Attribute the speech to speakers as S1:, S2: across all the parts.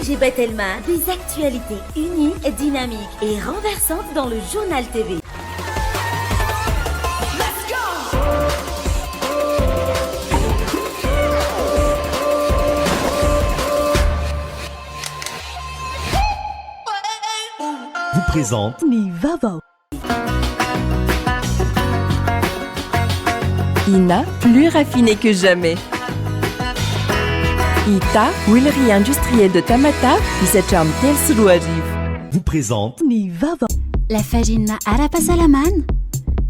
S1: MG Bethelma, des actualités uniques, dynamiques et renversantes dans le journal TV.
S2: Vous présente
S3: Ni Vava.
S4: Ina, plus raffinée que jamais. Ita, huilerie industrielle de Tamata, isacham Telsuruariv.
S2: vous présente
S3: Ni Vava.
S5: La farine ara-pahasalaman,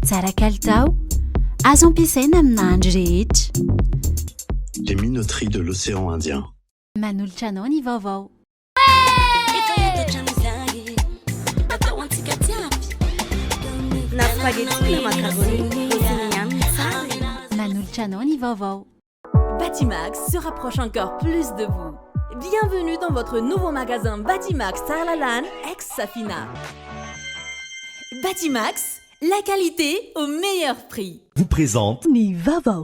S5: tsara kalitao, azo ampiasaina amina andro rehetra.
S6: Les minoteries de l'océan Indien.
S5: Manolotra anao ny vaovao. Manolotra anao ny vaovao.
S7: Batimax se rapproche encore plus de vous. Bienvenue dans votre nouveau magasin Batimax Tarlalan, ex-Safina. Batimax, la qualité au meilleur prix.
S2: vous présente
S3: Ni Vava.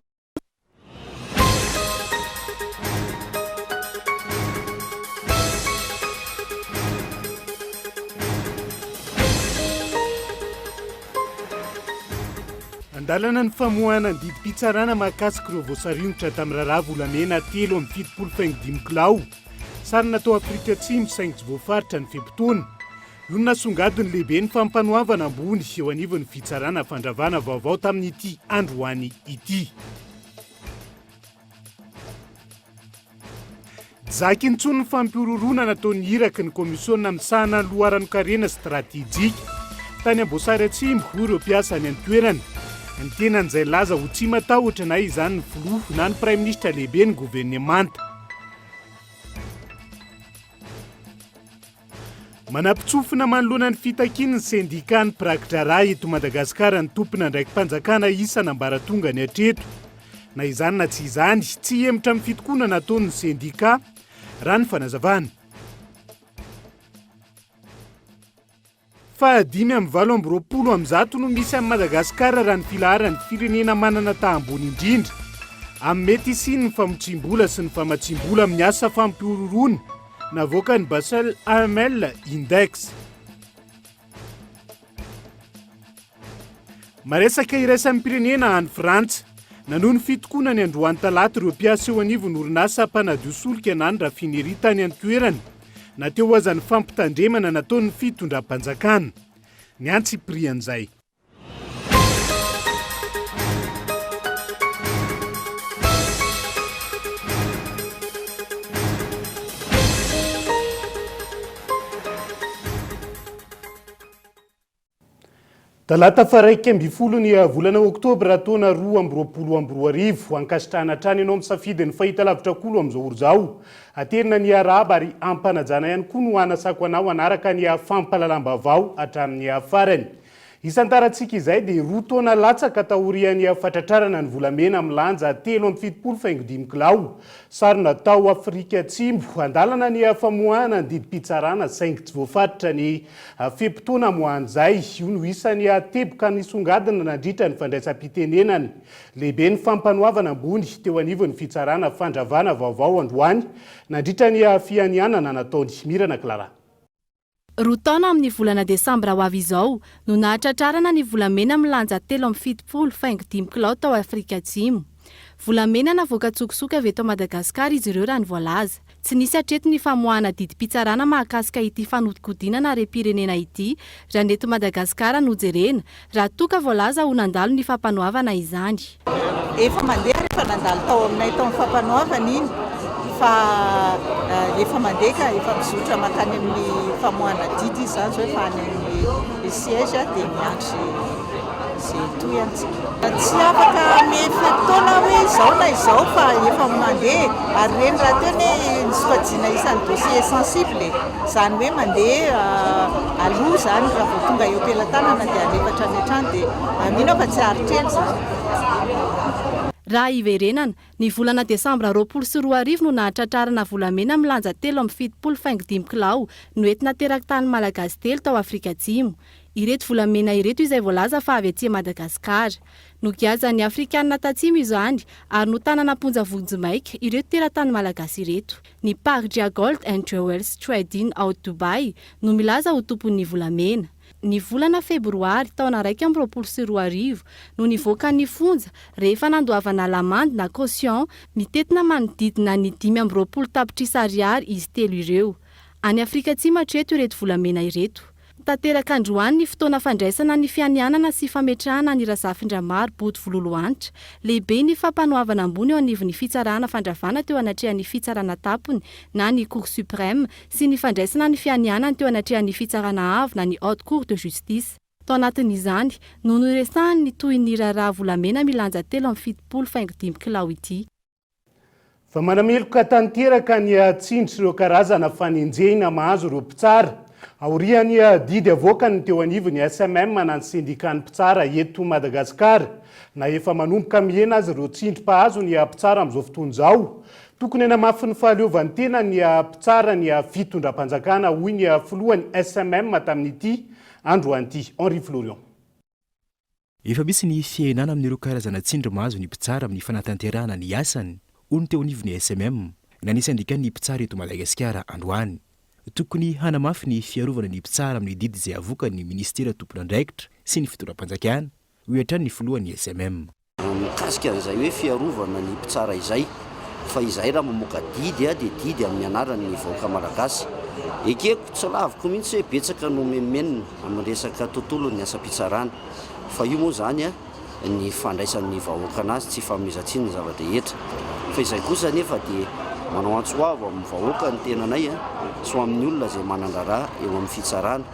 S8: Andalana ny famoahana ny didim-pitsarana mahakasika ireo voasariongotra tamin'ny raharaha volamena 3.75 kilao. Sary natao Afrika Atsimo saingy tsy voafaritra ny fimpitoana. Io no nasongadiny lehibe ny fampanohavana ambony eo anivon'ny fitsarana fandravana vaovao tamin'ity androany ity. Zaky intsony ny fampiororona nataon'ny iraky ny komisiona misahana ny loharano-karena stratejika tany Amboasary Atsimo ho ireo mpiasa any an-toerana. Ny tenan'izay laza ho tsy matahotra na izany ny filoha na ny praiminisitra lehibe ny governemanta. Manampitsofina manoloana ny fitakiany ny sendika ny prakitra raha eto Madagasikara ny tompona ndraikim-panjakana isana ambaratonga ny hatreto. Na izany na tsy izany, tsy hemitra amin'ny fitokoana nataon'ny sendika raha ny fanazavana. Fa 5.20 no misy amin'ny Madagasikara raha ny filaharany firenena manana tahambony indrindra. Amin'ny mety isiny ny famotsimbola sy ny famatsimbola amin'ny asa fampiororona navoaka ny Basel AML Index. Maresaka iraisan'ny pirenena any Frantsa. Nanoho ny fitokoana ny androany talata ireo mpiasa eo anivon'ny orinasa mpanadio solika na ny rafineria tany an-toerana. Nateo aza ny fampitandremana nataon'ny fitondram-panjakana. Ny antsiprian'izay. Talata faraika amby folo ny volana Oktobra taona 2022 ankasitrahana hatrany ianao misafidy ny fahitalavitra kolo amin'izao oro izao. Aterina ny araba ary ampanajana ihany koa no anasako anao anaraka ny fampalalam-bavao hatramin'ny farany. Isantarantsika izay dia roa taona latsaka tahorian'ny fatratrarana ny volamena milanja 3.75 kilao. Sary natao Afrika Atsimo, andalana ny famoahana ny didim-pitsarana saingy tsy voafaritra ny fepitoana moan'izay. Io no isan'ny teboka nisongadina nandritra ny fandraisam-pitenenany. Lehibe ny fampanohavana ambony teo anivon'ny fitsarana fandravana vaovao androany nandritra ny fianianana nataony Mirana Clara.
S9: Roa taona amin'ny volana Desambra ho avy izao no nahatratrarana ny volamena milanja 3.75 kilao tao Afrika Atsimo. Volamena navoaka tsokotsoka avy eto Madagasikara izy ireo raha ny voalaza. Tsy nisy hatreto ny famoahana didim-pitsarana mahakasika ity fanodikodinana rem-pirenena ity raha ny eto Madagasikara no jerena raha toka voalaza ho nandalo ny fampanohavana izany.
S10: Efa mandeha rehefa nandalo tao aminay tao ny fampanohavana iny fa efa mandeha ka efa mizotra makany amin'ny famoahana didy izany zao efa any amin'ny siège dia miandry zay toy antsika. Tsy afaka mifetoana hoe izao na izao fa efa mandeha ary reny raha teo ny sokajiana isan'ny dossier sensible izany hoe mandeha aloha izany raha vao tonga eo am-pelantanana dia alefatra ny hatrany dia mino fa tsy aritreny izany.
S9: Raha iverenana, ny volana Desambra 2022 no nahatratrarana volamena milanja 3.75 kilao no entina terak-tany malagasy telo tao Afrika Atsimo. Ireto volamena ireto izay voalaza fa avy aty Madagasikara. Nogiazan'ny Afrikanina tatsimo izany ary no tanana ponja vonjimaika ireto teratany malagasy ireto. Ny Pardja Gold and Jewels Trading ao Dubai no milaza ho tompon'ny volamena. Ny volana febroary taona 2024 no nivoaka ny fonja rehefa nandoavana lamande na caution mitetina manodidina ny 520 tapitrisa ariary izy telo ireo. Any Afrika Atsimo hatreto ireto volamena ireto. Tanteraka androany ny fotoana fandraisana ny fianianana sy fametrahana ny Razafindramaro Boto Vololohanitra. Lehibe ny fampanoavana ambony eo anivon'ny fitsarana fandravana teo anatrehan'ny fitsarana tapony na ny Cour suprême sy ny fandraisana ny fianianana teo anatrehan'ny fitsarana avo na ny Haute Cour de Justice. Tao anatin'izany no noresahany toy ny raharaha volamena milanja 3,75 kilao ity.
S8: Fa manameloka tanteraka ny atsindry ireo karazana fanenjehina mahazo ireo mpitsara. Aoriany didy avoakany teo anivony SMM manany syndicat ny mpitsara eto Madagasikara. Na efa manomboka mihena azy ireo tsindrim-pahazo ny mpitsara amin'izao fotoana izao. Tokony namafy ny fahaleovan'ny tena ny mpitsara ny fitondram-panjakana hoy ny filohan'ny SMM tamin'ity androan'ity. Henri Florian.
S3: Efa misy ny fiainana amin'ireo karazana tsindrim-pahazo ny mpitsara amin'ny fanatanterahana ny asany. Hoy teo anivony SMM na ny syndicat ny mpitsara eto Madagasikara androany. Tokony hanamafy ny fiarovana ny mpitsara amin'ny didy izay avoakan'ny ministera tompon'andraikitra sy ny fitondram-panjakana hoy hatrany ny filohan'ny SMM.
S11: Mikasika an'izay hoe fiarovana ny mpitsara izay fa izay raha mamoaka didy dia didy amin'ny anaran'ny vahoaka malagasy. Ekeko tsy laviko mihitsy hoe betsaka no memenina amin'ny resaka tontolon'ny asa-pitsarana fa io moa zany ny fandraisan'ny vahoaka anazy tsy fanomezantsiny ny zava-dehetra. Fa izay kosa nefa dia manao antsoavo amin'ny vahoaka ny tenanay so amin'ny olona izay manandrara eo amin'ny fitsarana.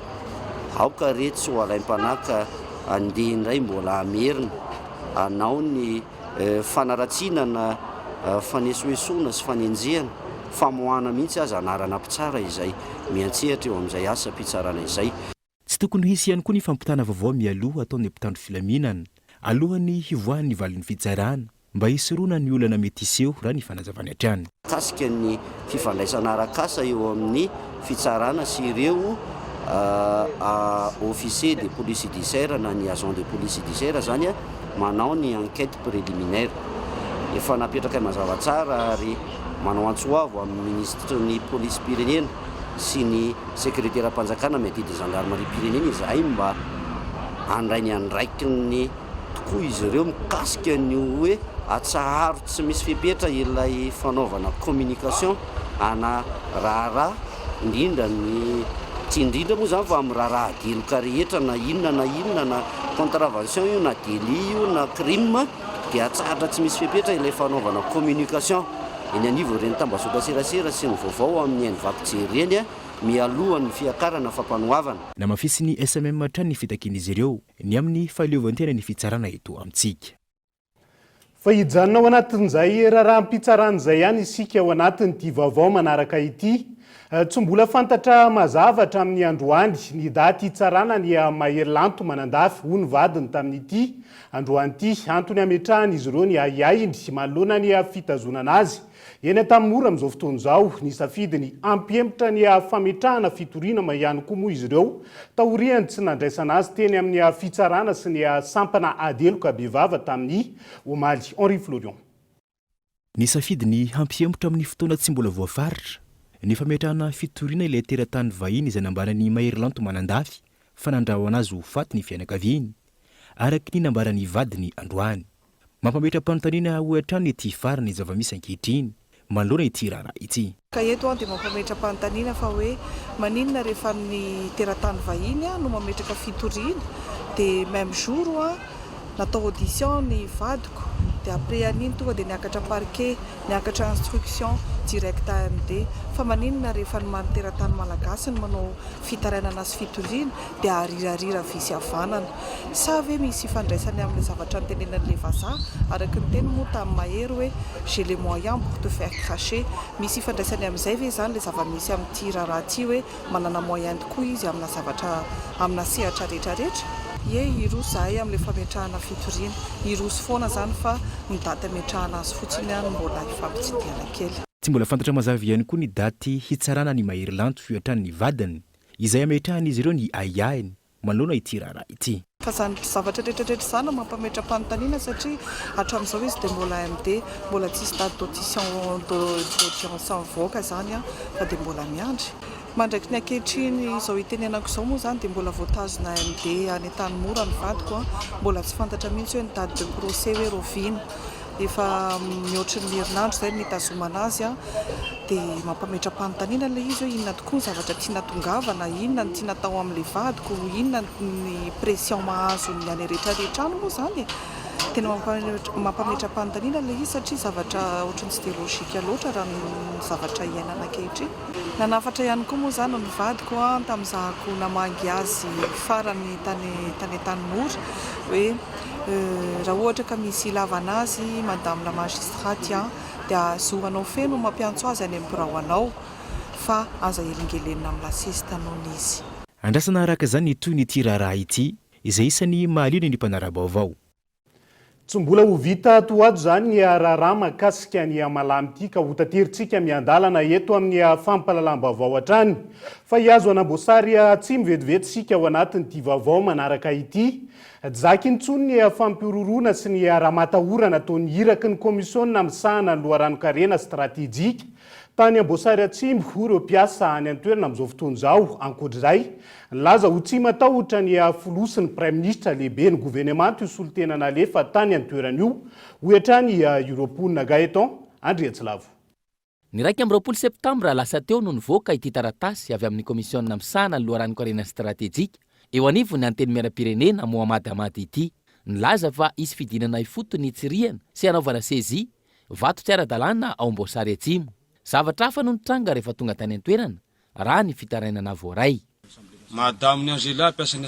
S11: Aoka rehetra ho alaim-panaka andeha indray mbola amerina anao ny fanaratsiana na fanesoesona sy fanenjehana famoahana mihitsy azy anarana mpitsara izay miantsehatra eo amin'izay asa mpitsarana izay.
S3: Tsy tokony hisy ihany koa ny fampitana vaovao mialoha ataon'ny mpitandro filaminana alohan'ny hivoahan'ny valin'ny fitsarana mba hisoroana ny olana mety iseho raha ny fanazavany hatrany.
S11: Kasika ny fifandraisana arakasa eo amin'ny fitsarana sy ireo officier de police judiciaire na ny agent de police judiciaire zany manao ny enquête préliminaire. Efa napetraka mazava tsara ary manao antsoavo amin'ny ministre ny police pirenena sy ny secrétaire mpanjakana mety de gendarmerie pirenena izay mba andray ny andraiky ny tokoa izy ireo mikasika ny hoe atsaharo tsy misy fipetra ilay fanaovana communication ana raharaha indrindra ny tsy indrindra moa zany fa amin'ny raharaha deloka rehetra na inona na contravention io na délit io na crime dia atsahatra tsy misy fipetra ilay fanaovana communication. Eny anivo ireny tambazotra serasera sy ny vaovao amin'ny hainy vakojery reny mialohan'ny fiakarana fampanoavana.
S3: Namafisy ny SMM hatrany ny fitakin'izy ireo ny amin'ny fahaleovantena ny fitsarana eto amintsika.
S8: Fa hijanona ao anatin'izay raharaham-pitsaran'izay ihany isika ao anatin'ity vaovao manaraka ity. Tsy mbola fantatra mazavatra amin'ny androany ny daty hitsarana ny Mahery-Lanto manandafy hoy ny vadiny tamin'ity androan'ity. Antony ametrahany izy ireo ny aiainy manoloana ny fitazonana azy. Eny tamin'ora amin'izao fotoana izao ny safidy ny ampiempotra ny fametrahana fitoriana ihany koa moa izy ireo. Taoriany tsy nandraisana azy teny amin'ny fitsarana sy ny sampana adeloka bevava tamin'ny Omaly. Henri Florian.
S3: Ny safidy ny hampiempotra amin'ny fotoana tsy mbola voafaritra ny fametrahana fitoriana ilay teratany vahiny izay nambarany Mahery-Lanto manandafy fa nandrahoana azy ho faty ny fianakaviany araky ny nambarany vadiny androany. Mampametra-panontaniana ho hatrany ity farany zava-misy ankehitriny manoloana ity raharaha ity.
S12: Ka eto dia mampametra-panontaniana fa hoe maninona rehefa ny teratany vahiny no mametraka fitoriana dia même jour natao audition ny vadiko dia après an'iny tonga dia niakatra parquet niakatra instruction direct AMD fa maninona rehefa ny teratany malagasy ny manao fitarainana sy fitoriana dia arirarira visy havanana sa ve misy fandraisany amin'ny zavatra nytenenan'ilay vazaha araky ny teny moa tamin'ny Mahery hoe j'ai les moyens pour te faire cracher. Misy fandraisany amin'izay ve zany le zava-misy amin'ity raharaha ty hoe manana moyen tokoa izy amina zavatra amina sehatra rehetrarehetra. Ie irosy zahay amin'ilay fametrahana fitoriana irosy foana zany fa ny daty ametrahana azy fotsiny ihany mbola ifampitsidiana kely.
S3: Tsy mbola fantatra mazava ihany koa ny daty hitsarana ny Mahery-Lanto fioatran'ny vadiny izay ametrahany izy ireo ny aiahiny manoloana ity raharaha ity.
S12: Fa zany zavatra rehetrarehetra zany mampametra-panontaniana satria hatramin'izao izy dia mbola AMD, mbola tsisy date d'audience mivoaka zany a, fa dia mbola miandry. Mandraiky ny ankehitriny izao itenenako izao moa zany dia mbola voatazona AMD any Tanimora ny vadiko, mbola tsy fantatra mihitsy hoe ny date de procès hoe roviana. Efa mihoatra ny herinandro izay mitazomana azy a, dia mampametra-panontaniana ilay izy hoe inona tokoa ny zavatra tiana tongavana, inona ny tiana tao amin'ilay vadiko, inona ny pression mahazo ny any rehetrarehetra any moa zany. Tena mampametra-panontaniana ilay izy satria zavatra ohatrany tsy dia lôjika loatra raha ny zavatra iainana ankehitriny. Nanafatra ihany koa moa zany ny vadiko tamin'izahako namangy azy farany tany Tanimora hoe raha ohatra ka misy ilavana azy madame la magistrate dia azohanao feno mampiantso azy any amin'ny biraonao fa aza elingelenina amin'ny lasesy tanoana izy.
S3: Andrasana araka izany toy n'ity raharaha ity izay isan'ny mahaliana ny mpanara-baovao.
S8: Tsy mbola ho vita toato zany ny raharaha mahakasika ny malamy ity ka ho tateritsika miandalana eto amin'ny fampahalalam-baovao hatrany fa hiazo anamboasary tsy mivetivety ao anatin'ity vaovao manaraka ity. Zaky intsony ny fampirorona sy ny raha-matahorana ataon'ny iraky ny komisiona misahana ny loharanokarena stratégique tany Amboasary Atsimo ireo mpiasa any an-toerana amin'izao fotoana izao. Ankoatr'izay, nilaza ho tsy matahotra ny folosiny Prime Ministre lehibe ny gouvernement io solotena nalefa tany an-toerana io ho hatrany Europonina Gaëtan Andriatsilavo.
S13: Ny 20 septambra lasa teo no nivoaka ity taratasy avy amin'ny komisiona misahana ny loharanokarena stratégique eo anivony anteny miaram-pirenena Mohamady Amady ity. Nilaza fa isy fidinana ifoto ny tsiriana sy anaovana sezi vato tsy ara-dalàna ao Amboasary Atsimo. Zavatra hafa no nitranga rehefa tonga tany an-toerana raha ny fitarainana voaray.
S14: Madame ny Angela mpiasan'ny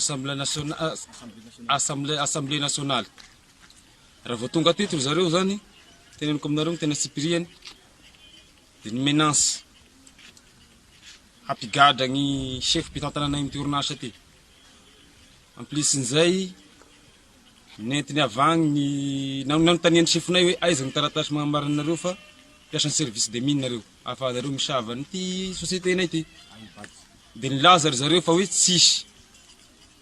S14: Assemblée nationale. Raha vao tonga teto zareo zany teneniko aminareo tena sipiriany dia ny menansy hampigadra ny chef mpitantananay amin'ny orinasa ty. Amplisin'izay nentiny avagny nanontaniany chefonay hoe aiza ny taratasy magnambaranareo fa mpiasan'ny service de mine nareo ahafahanareo misava n'ity société nay ity. Dia nilaza zareo fa hoe tsisy.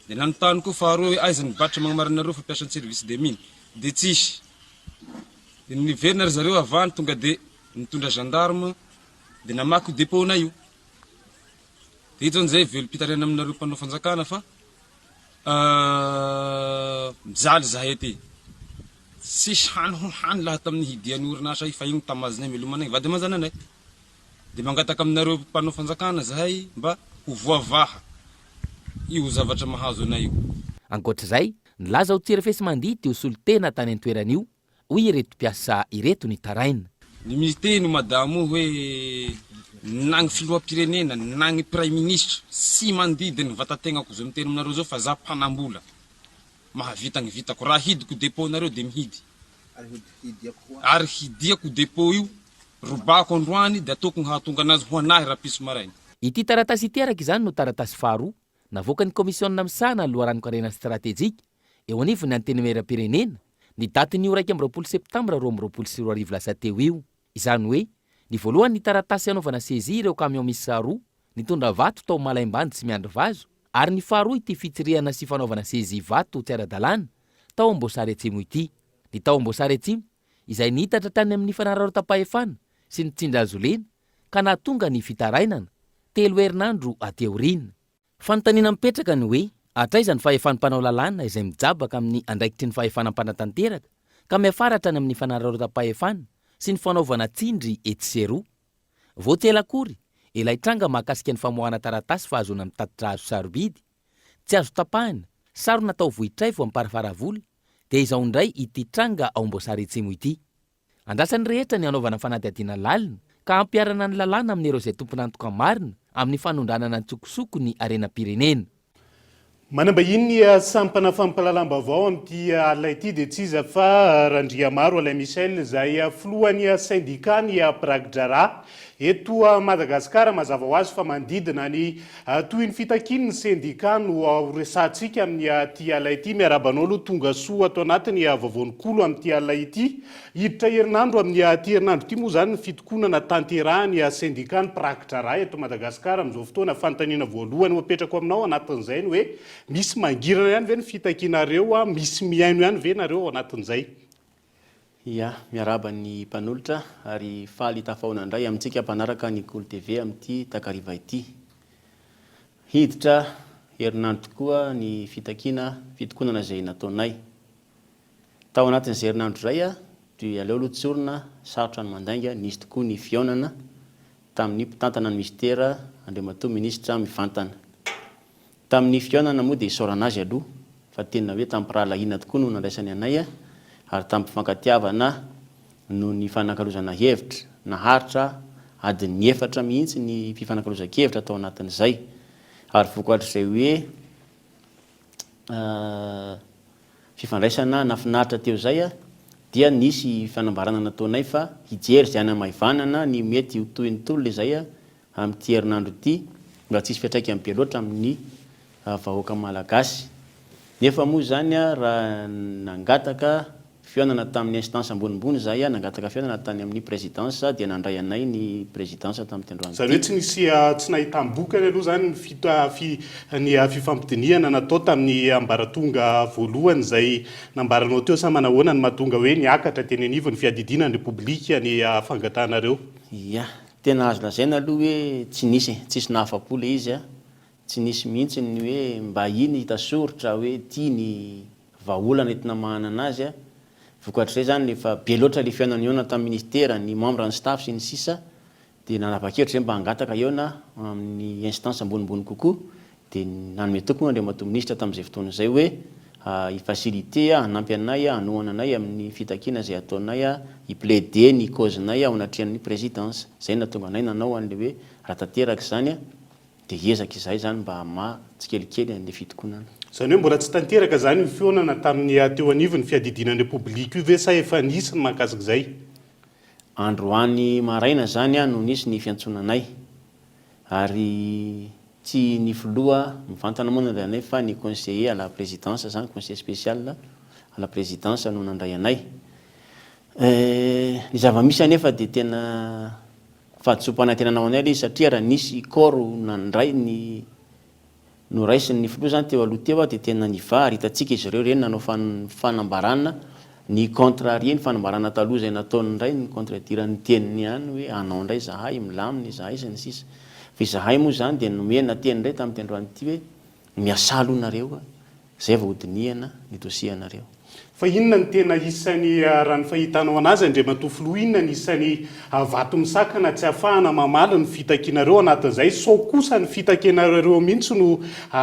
S14: Dia nanontany koa faharoa hoe aiza ny batra magnambaranareo fa mpiasan'ny service de mine dia tsisy. Dia niverina zareo avany tonga dia nitondra gendarme dia namaky dépôt-na io. Dia ito an'izay velom-pitarena aminareo mpanao fanjakana fa mijaly zahay aty. Sisy hany ho hany laha tamin'ny hidian'ny orinasa fa igny tamazinay melomanay vady amazananay. Dia mangataka aminareo mpanao fanjakana zahay mba ho voavaha io zavatra mahazo anay io.
S13: Ankoatr'izay, nilaza ho tsirafesy mandidy ho solotena tany an-toerana io hoy ireto mpiasa ireto ny taraina.
S14: Ny miteny madamo hoe nagny filoam-pirenena nagny prime ministre sy mandidy ny vatategnako zao miteny aminareo zao fa za mpanambola mahavita ny vitako raha hidiko dépôt nareo dia mihidy ary hidiako dépôt io robako androany dia ataoko ny hahatonga anazy ho anahy raha piso maraina.
S13: Ity taratasy ity araka izany no taratasy faharoa navoaka ny komisiona misahana ny loharanokarena stratégique eo anivony anteny miaram-pirenena ny datin'io 20 septambra 2024 lasa teo io. Izany hoe ny voalohany ny taratasy anaovana sezi ireo camion misy roa nitondra vato tao Malaimbany tsy miandry vazo ary ny faharoa ity fitsirihana sy fanaovana sezi vato tsy ara-dalàna tao Amboasary Atsimo ity. Ny tao Amboasary Atsimo izay nihitatra tany amin'ny fanararaotapahefana sy ny tsindrazolena ka nahatonga ny fitarainana 3 herinandro aty aoriana. Fanontaniana mipetraka ny hoe atraiza ny fahefan'ny mpanao lalàna izay mijabaka amin'ny andraikitry ny fahefanam-panatanteraka ka miafaratra any amin'ny fanararaotapahefana sy ny fanaovana tsindry etsy. Voatsela akory ilay tranga mahakasika ny famoahana taratasy fa azona mitatitra azo sarobidy tsy azo tapahana saro natao vohitray vo amparafaravola dia izao indray ity tranga ao Amboasary Atsimo ity. Andrasan'ny rehetra ny anaovana fanadihadiana lalina ka ampiarana ny lalàna amin'ireo izay tompona antoka marina amin'ny fanondranana ny tsokosoko ny arenam-pirenena.
S8: Manambahiny ny sampana fampahalalam-baovao amin'ity alina ity dia tsy iza fa Randriamaro Alain Michel izay filohan'ny syndicat ny Bragdrara eto Madagasikara mazava ho azy fa mandidina ny toy ny fitakin'ny syndicat no resantsika amin'ny ty ala ity miarabanao aloha tonga soa ato anatiny vavonikolo amin'ty ala ity hiditra herinandro amin'ny ty herinandro ity moa zany ny fitokonana tanterahany syndicat ny prakitra raha eto Madagasikara amin'izao fotoana fanontaniana voalohany hoapetrako aminao anatin'izay ny hoe misy mangirana ihany ve ny fitakinareo misy miaino ihany ve nareo ao anatin'izay.
S15: Ya, miaraba ny mpanolotra ary faly tafaona indray amintsika mpanaraka ny Kolo TV amin'ity takariva ity. Hiditra herinandro tokoa ny fitokonana izay nataonay. Tao anatin'izay herinandro izay dia aleo aloha tsorina sarotra ny mandainga nisy tokoa ny fihaonana tamin'ny mpitantana ny ministera Andriamatoa Minisitra mivantana. Tamin'ny fihaonana moa dia isaorana azy aloha fa tena hoe tamin'ny pirahalahiana tokoa no nandraisany anay ary tamin'ny fifankatiavana no ny fanakalozana hevitra naharitra adiny 4 mihitsy ny fifanakaloza-kevitra tao anatin'izay ary vokatr'izay hoe fifandraisana nafinaritra teo zay dia nisy fanambarana nataonay fa hijery zay anamaivanana ny mety hotoy ny tolona izay amin'ity herinandro ity mba tsisy fiatraika amin'ny be loatra amin'ny vahoaka malagasy. Nefa moa zany raha nangataka fihaonana tamin'ny instance ambonimbony zay nangataka fihaonana tany amin'ny présidence dia nandray anay ny présidence tamin'ny tendroany.
S8: Zany hoe tsy nahita boka aloha zany ny fifampidiniana natao tamin'ny ambaratonga voalohany zay nambaranao teo sa manahoana ny mahatonga hoe niakatra teny anivony fiadidinan'ny republika ny fangatahanareo.
S15: Ya, tena azo lazaina aloha hoe tsisy nahafapo le izy tsy nisy mihitsy ny hoe mba iny hitasorotra hoe tia ny vahaolana entina mahana anazy vokatr'izay zany efa be loatra le fihaonana eona tamin'ny ministera ny membre ny staff sy ny sisa dia nanapa-kevitra zay mba hangataka eona amin'ny instance ambonimbony kokoa dia nanome tokony Andriamatoa Minisitra tamin'izay fotoana izay hoe hifasilite hanampy anay hanohana anay amin'ny fitakina izay ataonay hiplaider ny causenay ao anatrihan'ny présidence. Zay natonga anay nanao an'le hoe raha tanteraka zany dia ezaka izay zany mba hama tsikelikely an'le fitokonana.
S8: Zany hoe mbola tsy tanteraka zany ny fihaonana tamin'ny teo anivony fiadidinan'ny republika io ve sa efa nisy ny mahakasika izay?
S15: Androany maraina zany no nisy ny fiantsonanay ary tsy ny filoha mivantana moa nandray anay fa ny conseiller à la présidence zany conseiller spécial à la présidence no nandray anay. Ny zava-misy anefa dia tena fahatsopana tena nao anay izy satria raha nisy corps nandray ny no raisiny ny filoha zany teo aloha teo dia tena nivary hitatsika izy ireo reny nanao fanambarana ny contrarie ny fanambarana taloha zay nataony indray ny contredirany teniny ihany hoe anao indray zahay milaminy zahay sy ny sisa fa zahay moa zany dia nomena teny indray tamin'ny tendroany ity hoe miasa alohanareo zay vao hodinihana ny dossier anareo.
S8: Fa inona ny tena isany raha ny fahitanao anazy Andriamatoa Filoha, inona ny isany vato misakana tsy ahafahana mamaly ny fitakinareo anatin'izay sao kosa ny fitakinareo mihitsy no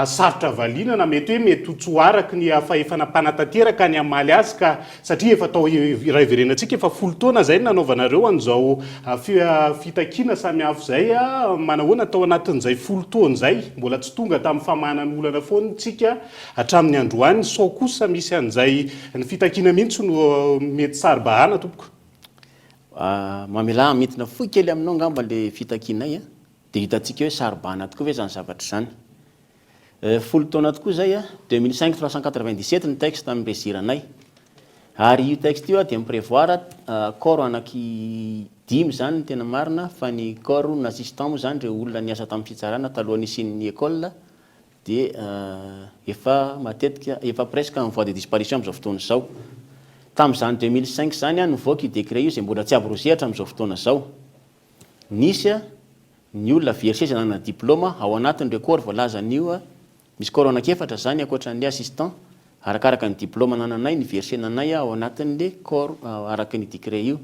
S8: sarotra valiana na mety hoe mety hotsoaraky ny fahefana mpanatanteraka ny amaly azy ka satria efa tao raha iverenantsika efa 10 taona zay nanaovanareo an'izao fitakina samihafa zay manahoana tao anatin'izay 10 taona zay mbola tsy tonga tamin'ny famahanan'olana foana tsika hatramin'ny androany sao kosa misy an'izay fitakina mihitsy no mety saribahana tompoko.
S15: Mamela mitina foy kely aminao ngamba le fitakinay dia hitatsika hoe saribahana tokoa ve zany zavatra zany. 10 taona tokoa zay 2005-397 ny texte amin'ny reziranay ary io texte io dia miprévoir corps anaky 5 zany tena marina fa ny corps assistant moa zany reo olona niasa tamin'ny fitsarana taloha nisian'ny école dia efa matetika efa presque en voie de disparition amin'izao fotoana izao. Tamin'izany 2005 zany nivoaka io décret io izay mbola tsy abrogéatra amin'izao fotoana izao. Nisy ny olona versé izay nanana diplôma ao anatin'ireo corps voalaza an'io misy corps anankefatra zany ankoatran'ilay assistant arakaraka ny diplôma nananay ny versé nanay ao anatin'le corps araka ny décret io.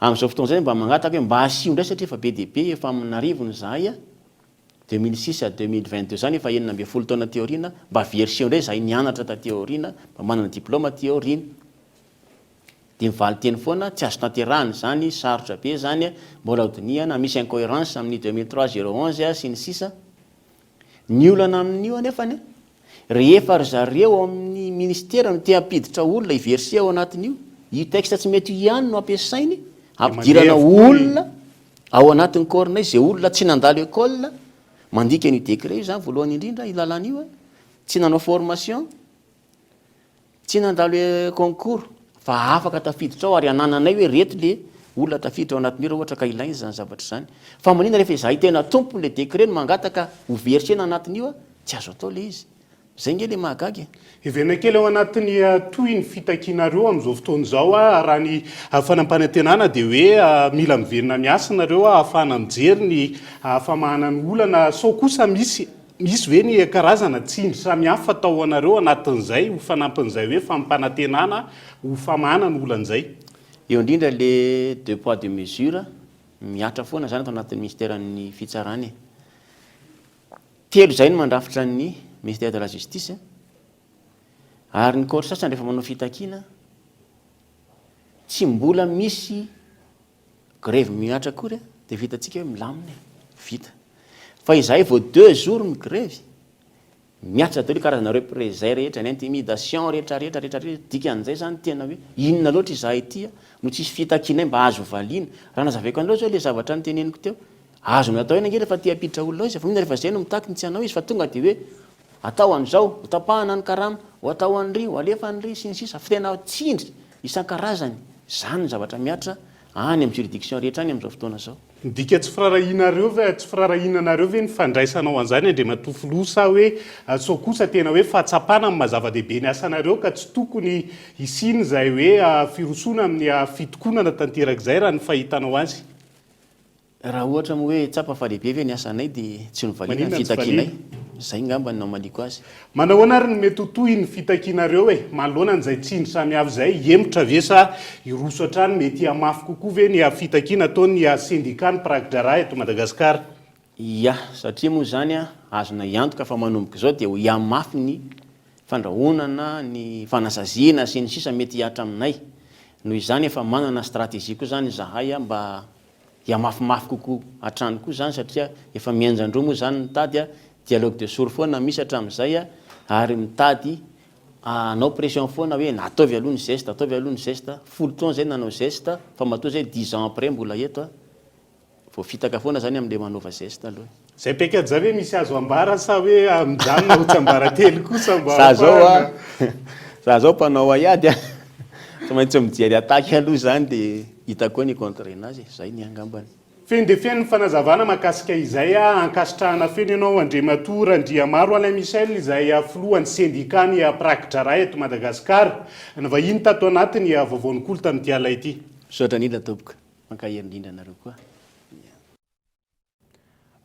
S15: Amin'izao fotoana izay mba mangataka hoe mba asio indray satria efa be dia be efa amin'ny arivony zahay 2006 à 2022 zany efa 9 taona théorina mba versé indray zahay nianatra ta théorina mba manana diplôma théorina dia mivaly teny foana tsy azo tanterahany zany sarotra be zany mbola hodinihana misy incohérence amin'ny 2003-011 sy ny sisa ny olana amin'io anefany rehefa ry zareo amin'ny ministera no te hampiditra olona hiversé ao anatin'io io texte tsy mety ihany no ampiasainy ampidirana olona ao anatin'ny corna izay olona tsy nandalo école mandika ny décret io zany voalohany indrindra ilalana io tsy nanao formation tsy nandalo concours fa afaka tafiditra ao ary anananay hoe reto le olona tafiditra ao anatin'io raha ohatra ka ilaina zany zavatra zany fa manina rehefa izahay tena tompony le décret no mangataka hoveritsena anatin'io tsy azo atao le izy zay nge le mahagagy
S8: ivena kely ao anatin'ny toy ny fitakinareo amin'izao fotoan'izao raha ny fanampanantenana dia hoe mila miverina miasa nareo ahafahana mijery ny famahana ny olana sao kosa misy ve ny karazana tsindry samihafa fatao anareo anatin'izay ho fanampin'izay hoe fampanantenana ho famahana ny olan'izay
S15: eo indrindra le 2 poids 2 mesure miatra foana zany atao anatin'ny ministèren'ny fitsarany telo zay no mandrafitra ny ministère de la justice ary ny corps sasany rehefa manao fitakiana tsy mbola misy grève miatra akory dia vitatsika hoe milamina vita fa izahay vao 2 jours migrève miatra daholo karazana représailles rehetra ny intimidation rehetrarehetra dikan'izay zany tena hoe inona loatra izahay ity no tsisy fitakianay mba azo valiana raha nazavaiko an'ireo zao le zavatra nyteneniko teo azo natao ena nge rehefa tia apiditra olona izy fa mihina rehefa zay no mitaky ny tsy anao izy fa tonga dia hoe atao an'izao ho tapahana ny karama ho atao an'ry ho alefa an'ry sy ny sisa fa tena tsindry isan-karazany zany ny zavatra miatra any amin'ny juridiction rehetra any amin'izao fotoana zao
S8: midika tsy firarahinareo ve tsy firarahinanareo ve ny fandraisanao an'izany andre matofolosa hoe sao kosa tena hoe fahatsapana amin'ny mazava-dehibe ny asanareo ka tsy tokony isiny zay hoe firosona amin'ny fitokonana tanterak'izay raha ny fahitanao azy
S15: raha ohatra mo hoe tsapa falehibe ve ny asanay dia tsy novaliana ny fitakinay zay ngamba nao maliko azy
S8: manao anary ny mety hotoy ny fitakinareo hoe manoloana n'izay tsindry samihafa zay emotra vesa iroso hatrany mety hamafy kokoa ve ny fitakina ataony syndicat ny pragidrara eto Madagasikara
S15: ia satria moa zany azona iantoka fa manomboka zao dia ho iamafy ny fandrahonana ny fanasaziana sy ny sisa mety hiatra aminay noho izany efa manana stratégie koa zany zahay mba hiamafimafy kokoa hatrany koa zany satria efa mianjandro moa zany nitady dialogue de sourds foana misy hatramin'izay ary mitady anao pression foana hoe nataovy aloha ny geste ataovy aloha ny geste folo taona zay nanao geste fa matoa zay 10 ans après mbola eto vao fitaka foana zany amin'le manova geste aloha
S8: zay pekady zay hoe misy azo ambara sa hoe mijanona ho tsy ambara telo kosa mba
S15: za zao mpanao aiady fa maintsy mijery ataky aloha zany dia hitako ny contre enazy zay ny angambany
S8: feny de feny ny fanazavana mahakasika izay ankasitrahana feny ianao Andriamatora Andriamaro Alain Michel izay filohan'ny syndicat ny pragidrara eto Madagasikara ny vahiny tato anatiny vaovaon'ny kolo tamin'ity ala ity
S15: sotra indrindra tompoko mankaherinindrindra nareo koa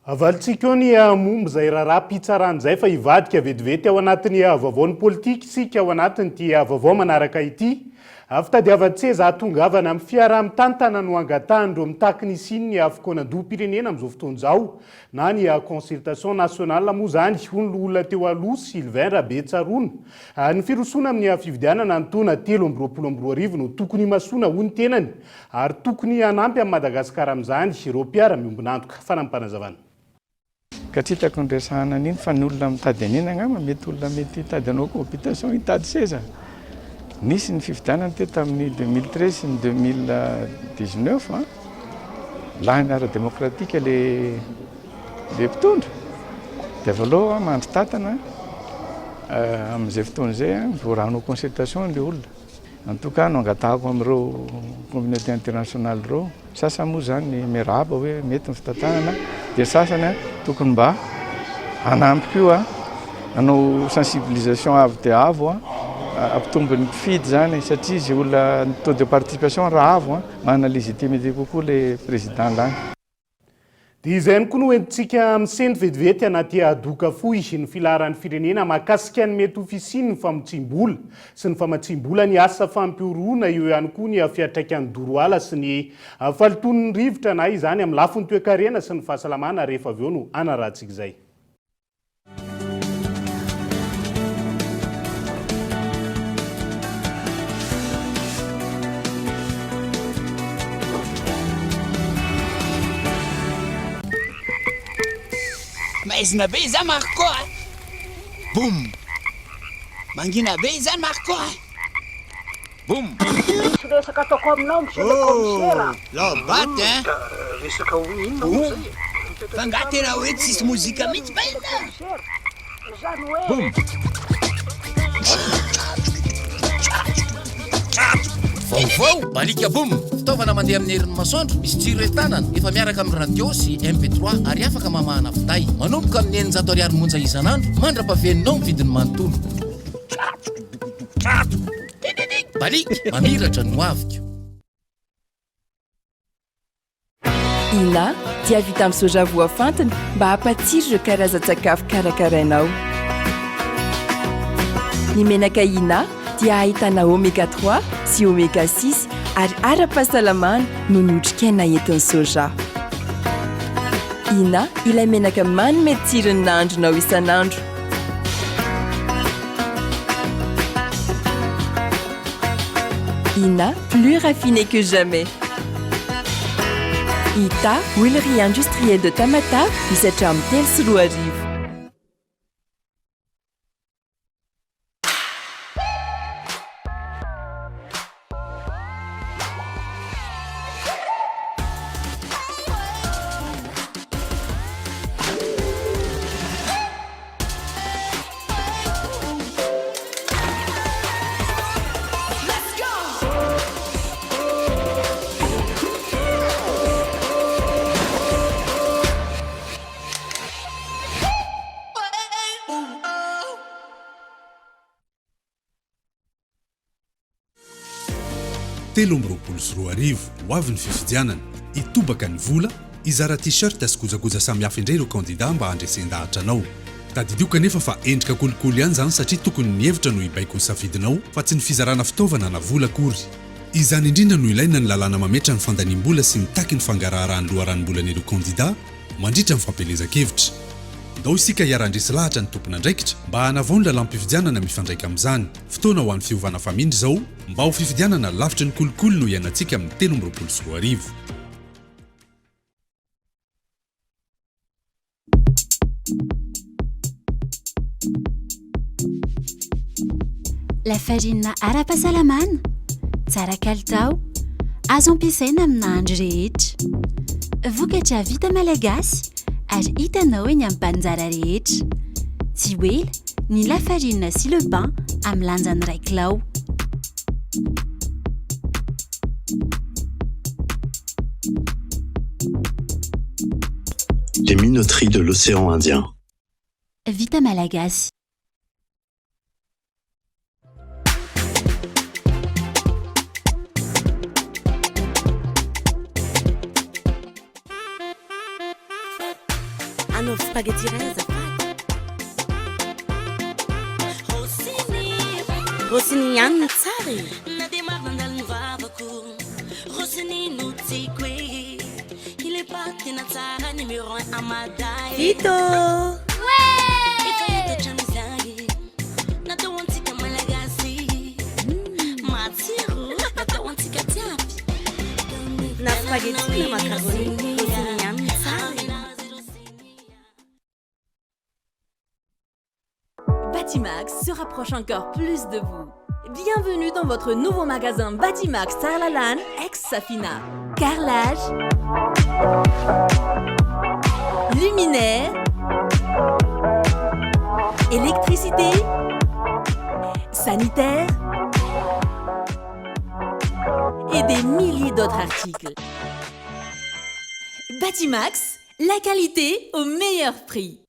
S8: avalitsika eo ny momba izay raharaha-pitsaran'izay fa hivadika vetivety ao anatin'ny vaovaon'ny politika isika ao anatiny ty vaovao manaraka ity fitadiavan-tseza hatongavana amin'ny fiaraha-mitantana no angatahany ireo mitaky ny siny ny fikonan-doham-pirenena amin'izao fotoan'izao na ny consultation nationale moa zany hono olona teo aloha Sylvain Rabetsarona ny firosona amin'ny fividianana ny taona 2024 no tokony masona ho ny tenany ary tokony hanampy amin'ny Madagasikara amin'izany ireo mpiara-miombonantoka fanampanazavana
S16: ka tsy hitako ny resahana an'iny fa ny olona mitady an'iny angamba mety olona mety hitady anao cohabitation hitady seza nisy ny fividianana teo tamin'ny 2013 sy ny 2019 lahiny ara-démocratique le mpitondra dia avy aloha mandry tatana amin'izay fotoana izay voarahanao consultation le olona en tout cas no angatahako amin'ireo communauté internationale ireo sasany moa zany miarahaba hoe mety ny fitantanana dia sasany tokony mba hanampy koa hanao sensibilisation avy dia avo ampitombony mpifidy zany satria izy olona taux de participation raha avo manana légitimité kokoa le président lany
S8: dia izay ny koa no entintsika miseny vetivety anaty adoka fohy ny filaharan'ny firenena mahakasika ny mety ofisiny ny famotsimbola sy ny famatsimbola ny asa fampioroana eo ihany koa ny fiatraikan'ny doroala sy ny faliton'ny rivotra na izany amin'ny lafiny toe-karena sy ny fahasalamana rehefa avy eo no anarahantsika izay
S17: maizina be izany marikoa boum mangina be izany marikoa Boum.
S18: Tsy resaka ataoko aminao monsieur le commissaire.
S17: Lobaty hein.
S18: Resaka hoe inona zay?
S17: Fa nga tena hoe tsisy mozika mihitsy ba ina.
S18: Zany hoe
S17: Boum. Vaovao balika boum. Fitaovana mandeha amin'ny herin'ny masoandro misy jiro entanana efa miaraka amin'ny radio sy MP3 ary afaka mamahana finday manomboka amin'ny 900 ariary monja isan'andro mandra-pahaveninao vidiny manontolo balika mamiratra no aviko.
S4: Ina dia vita amin'ny soja voafantina mba hampatsiro ireo karazan-tsakafo karakarainao. Ny menaka Ina dia ahitana oméga 3 sy oméga 6 ary ara-pahasalamana no ny otrikaina entin'ny soja. Ina ilay menaka manome tsirony nahandronao isan'andro. Ina, plus raffiné que jamais. Ita, huilerie industrielle de Tamatave, 17 amby 3 sy 2 arivo.
S19: Telo amby roapolo sy 2 arivo ho avy ny fifidianana itobaka ny vola izara t-shirt sy kojakoja samihafa indray ireo kandida mba handresen-dahatra anao. Tadidio kanefa fa endrika kolikoly ihany izany satria tokony ny hevitra no hibaiko ny safidinao fa tsy ny fizarana fitaovana na vola akory. Izany indrindra no ilaina ny lalàna mametra ny fandaniam-bola sy mitaky ny fangaraharahan'ny loharanom-bolan'ireo kandida mandritra ny fampelezan-kevitra. Ndao isika hiara-handresy lahatra ny tompona andraikitra mba hanavao ny lalam-pifidianana mifandraika amin'izany. Fotoana ho an'ny fiovana famindry izao mba ho fifidianana lavitra ny kolikoly no ianantsika amin'ny 3 amby roapolo sy 2 arivo.
S5: La farine ara-pahasalamana, tsara kalitao, azo ampiasaina amin'ny nahandro rehetra. Vokatra vita malagasy ary hitanao eny amin'ny mpanjara rehetra. Tsy oela ny lafarina sy le pain amin'ny lanjany 1 kilao.
S6: Les minoteries de l'océan Indien.
S5: Vita malagasy.
S7: Hanao spaghetti iray azafady. Rossini ihany ny tsara e. Vito! Na spaghetti na macaroni, Rossini ihany ny tsara e. Batimax se rapproche encore plus de vous. Bienvenue dans votre nouveau magasin Batimax Sarlalan, ex-Safina. Carrelage, luminaire, électricité, sanitaire et des milliers d'autres articles. Batimax, la qualité au meilleur prix.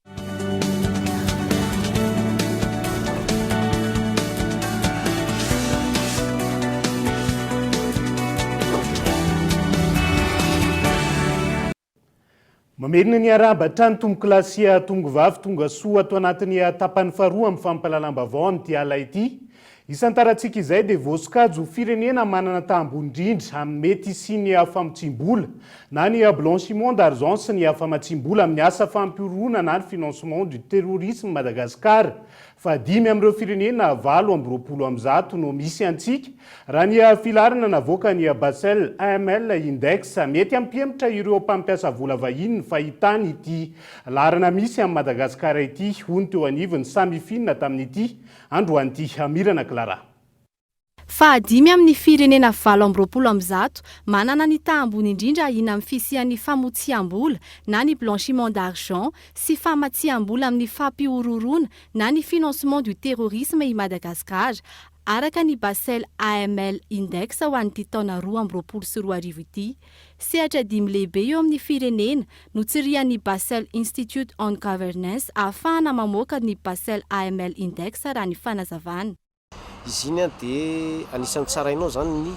S8: Mamerina ny arabatra ny tombo-klasia tongo vavy tonga soa ato anatin'ny tapany faharoa amin'ny fampalalam-bavao amin'ity ala ity. Isan-tarantsika izay dia voasokajy ho firenena manana tambondrindra amin'ny mety sy ny famitsim-bola na ny blanchiment d'argent sy ny famatsim-bola amin'ny asa fampiorona na ny financement du terrorisme Madagascar. Fa 5 amin'ireo firenena 7 amby 20 am'zato no misy antsika raha ny filarina navoaka ny Basel AML Index mety ampiemitra ireo mpampiasa vola vahiny ny fahitany ity larana misy amin'ny Madagascar ity hony teo anivony samy finina tamin'ity androan'ity Mirana Clara.
S9: Fahadimy amin'ny firenena 2020 manana ny tahambony indrindra ina amin'ny fisian'ny famotsiam-bola na ny blanchiment d'argent sy famatsiam-bola amin'ny fampiororona na ny financement du terrorisme i Madagasikara araka ny Basel AML Index ho an'ity taona 2024 ity. Sehatra 5 lehibe eo amin'ny firenena no tsirian'ny Basel Institute on Governance ahafahana mamoaka ny Basel AML Index raha ny fanazavana.
S20: Izy iny dia anisan'ny tsarainao zany ny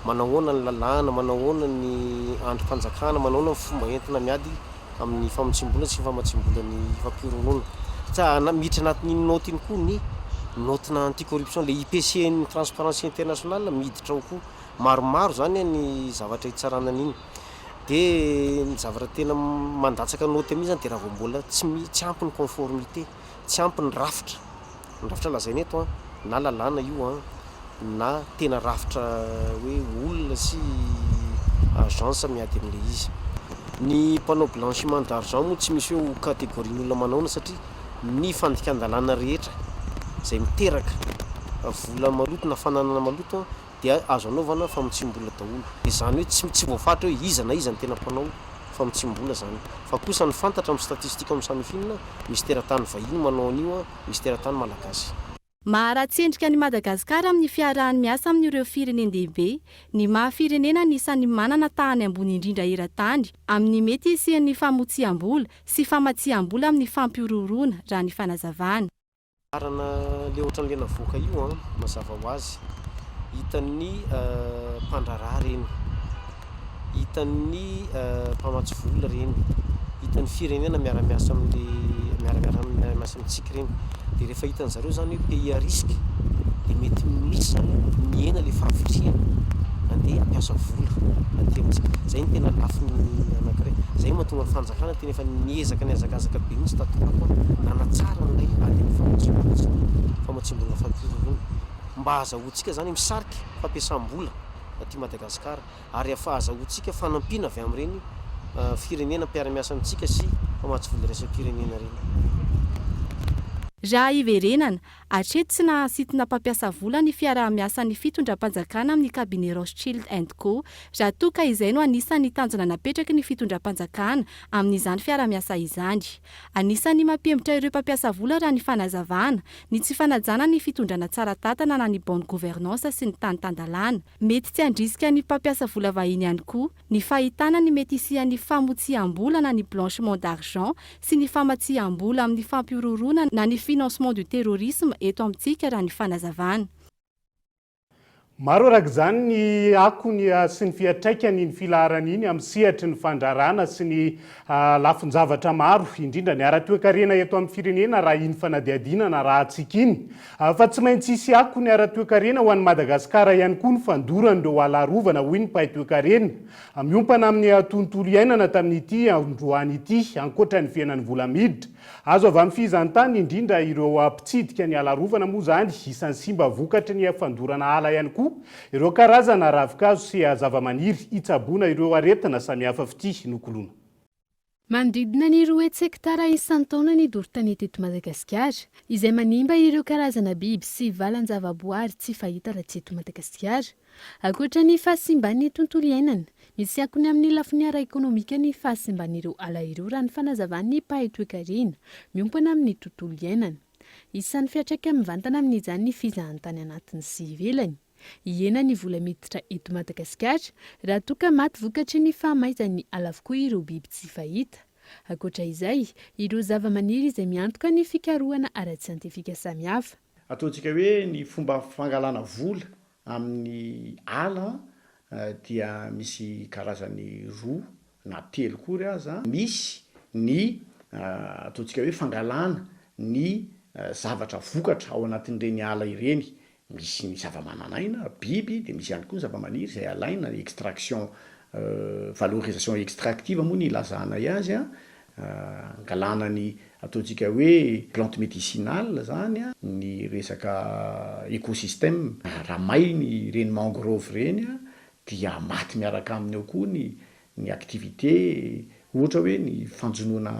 S20: manahoana ny lalàna, manahoana ny androm-panjakana, manahoana ny fomba entina miady amin'ny famotsim-bola sy famatsim-bola ny fampiororona. Satria miditra anatin'iny note iny koa ny notina anti-corruption, le IPC ny Transparency International miditra ao koa. Maromaro zany ny zavatra hitsarana an'iny. Dia ny zavatra tena mandatsaka note amin'iny zany dia raha vao mbola tsy ampy ny conformité, tsy ampy ny rafitra. Ny rafitra lazaina eto na lalàna io na tena rafitra hoe olona sy agence miady amin'le izy. Ny mpanao blanchiment d'argent moa tsy misy hoe catégorie olona manaona satria ny fandikan-dalàna rehetra izay miteraka vola maloto na fananana maloto dia azo anaovana famotsim-bola daholo. Dia izany hoe tsy voafatra hoe iza na iza ny tena mpanao famotsim-bola zany. Fa kosa ny fantatra amin'ny statistika amin'ny samifinina misy teratany vahiny manao an'io, misy teratany malagasy.
S9: Maharatsy endrika ny Madagasikara amin'ny fiarahany miasa amin'ireo firenendehibe, ny mahafirenena anisan'ny manana tahany ambony indrindra eran-tany amin'ny mety hisian'ny famotsiam-bola sy famatsiam-bola amin'ny fampiororona raha ny fanazavana.
S20: Arana le ohatran'le navoaka io mazava ho azy, hitan'ny mpandrarà reny, hitan'ny mpamatsy vola reny, hitan'ny firenena miara-miasa miara-miasa amintsika reny. Dia rehefa hitan'zareo zany hoe pays à risque dia mety misy zany mihena le fahavitriana andeha hampiasa vola atỳ amintsika. Zay ny tena lafiny anankiray. Zay mahatonga ny fanjakana tena efa niezaka ny azakazaka be mihitsy tatorako nanatsara n'ilay ady amin'ny famatsim-bola fampiororona mba ahazahoantsika zany misarika fampiasam-bola aty Madagasikara ary ahazahoantsika fanampiana avy amin'ireny firenena mpiara-miasa amintsika sy mpamatsy vola iraisam-pirenena reny.
S9: Raha iverenana, hatreto tsy nahasitina mpampiasa vola ny fiarah-miasan'ny fitondram-panjakana amin'ny cabinet Rothschild & Co. Raha toa ka izay no anisan'ny tanjona napetraky ny fitondram-panjakana amin'izany fiarah-miasa izany. Anisan'ny mampihemitra ireo mpampiasa vola raha ny fanazavana, ny tsy fanajana ny fitondrana tsara tatana na ny bonne gouvernance sy ny tany-tandalàna. Mety tsy handrisika ny mpampiasa vola vahiny ihany koa ny fahitana ny mety hisian'ny famotsiam-bola na ny blanchiment d'argent sy ny famatsiam-bola amin'ny fampiororona na ny financement du terrorisme eto amintsika raha ny fanazavana.
S8: Maro araka izany ny akony sy ny fiatraikany ny filaharana iny amin'ny sehatry ny fandrarana sy ny lafin-javatra maro, indrindra ny ara-toe-karena eto amin'ny firenena raha iny fanadihadinana raha antsika iny. Fa tsy maintsy hisy akony ara-toe-karena ho an'ny Madagasikara ihany koa ny fandoran'ireo alarovana hoy ny mpahay-toe-karena. Miompana amin'ny tontolo iainana tamin'ity androany ity ankoatra ny fiainan'ny vola miditra. Azo avy amin'ny fizantany indrindra ireo mpitsidika ny alarovana moa zany isan'ny simba vokatry ny fandorana ala ihany koa ireo karazana ravikazo sy zava-maniry hitsaboana ireo aretina samihafa fity nokolona.
S21: Manodidina ny 20 hektara isan-taona ny doro-tanety eto Madagasikara, izay manimba ireo karazana biby sy valan-javaboary tsy fahita raha tsy eto Madagasikara. Ankoatra ny fahasimban'ny tontolo iainana, misy akony amin'ny lafiny ara-ekônomika ny fahasimban'ireo ala ireo raha ny fanazavan'ny mpahay-toe-karena miompana amin'ny tontolo iainana. Isan'ny fiatraika mivantana amin'izany ny fizahantany anatiny sy ivelany. Iena ny vola miditra eto Madagasikara raha toa ka maty vokatry ny fahamaizan'ny ala avokoa ireo biby tsy fahita. Ankoatra izay, ireo zava-maniry izay miantoka ny fikarohana ara-tsiantifika samihafa.
S22: Ataontsika hoe ny fomba fangalana vola amin'ny ala dia misy karazany roa na telo kory aza. Misy ny ataontsika hoe fangalana ny zavatra vokatra ao anatin'ireny ala ireny. Misy ny zava-mananaina, biby, dia misy ihany koa ny zava-maniry izay alaina, extraction, valorisation extractive moa ny ilazana azy, angalana ny ataontsika hoe plante médicinale zany, ny resaka écosystème, raha mainy reny mangrove reny, dia maty miaraka aminy ao koa ny activité, ohatra hoe ny fanjonoana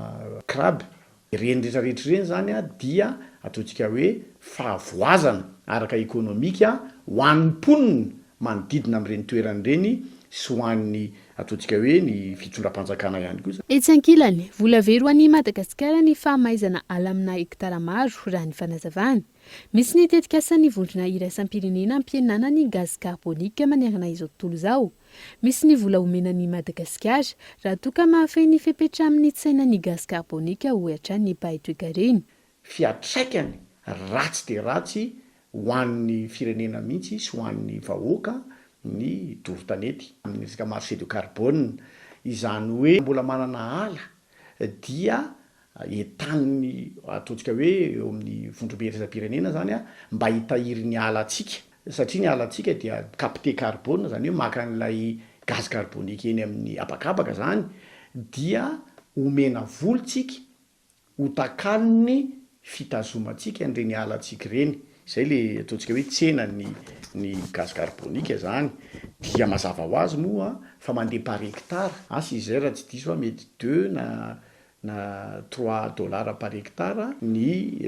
S22: crabe. Reny rehetrarehetra reny zany dia ataontsika hoe fahavoazana araka ekonomika ho an'ny mponina manodidina amin'ireny toeran'ireny sy ho an'ny ataontsika hoe ny fitondram-panjakana ihany koa.
S21: Etsy ankilany, vola very ho an'i Madagasikara ny fahamaizana ala amina hektara maro raha ny fanazavana. Misy ny tetika asan'ny vondrona iraisam-pirenena ampihenana ny gaz karbonika manerana izao tontolo izao. Misy ny vola omenan'i Madagasikara raha toa ka mahafehy ny fepetra amin'ny tsainan'ny gaz karbonika ohatra ny mpahay-toekareny.
S22: Fiatraikany ratsy dia ratsy ho an'ny firenena mihitsy sy ho an'ny vahoaka ny doro-tanety amin'ny resaka marché de carbone. Izany hoe mbola manana ala dia entaniny ataontsika hoe eo amin'ny vondrombe iraisam-pirenena zany mba hitahiry ny ala atsika, satria ny ala atsika dia capté carbone, zany hoe maka an'ilay gaz carbonique eny amin'ny abakabaka zany, dia omena volontsika ho takalony fitazomantsika an'ireny ala atsika ireny. Izay le ataontsika hoe tsena ny gaz carbonique zany. Dia mazava ho azy moa fa mandeha par hectare, asy izay raha tsy diso mety 2 na 3 dollars par hectare ny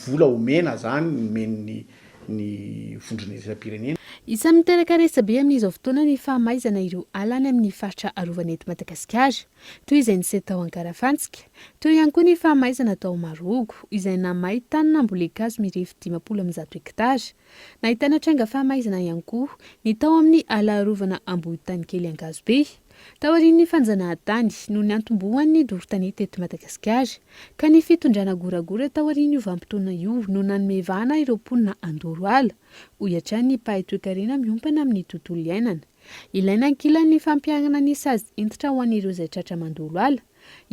S22: vola omena zany omeny ny vondrona iraisam-pirenena.
S21: Isan'ny miteraka resabe amin'izao fotoana ny fahamaizana ireo alany amin'ny faritra arovan-eto Madagasikara, toy izay nisy tao Ankarafantsika, toy ihany koa ny fahamaizana tao Marogo, izay namay tany nambolekazo mirefy 510 hektara. Nahitana tranga fahamaizana ihany koa ny tao amin'ny ala arovana Ambohitany kely Angazobe. Taorian'ny fanjanahantany no ny antombohan'ny doro-tanety eto Madagasikara, ka ny fitondrana goragora taorian'io vanim-potoana io no nanomevana ireo mponina Andoro ala, ohatra ny mpahay-toekarena miompana amin'ny tontolo iainana. Ilaina ankilan'ny fampiarana ny sazy entitra ho an'ireo izay tratra mandolo ala,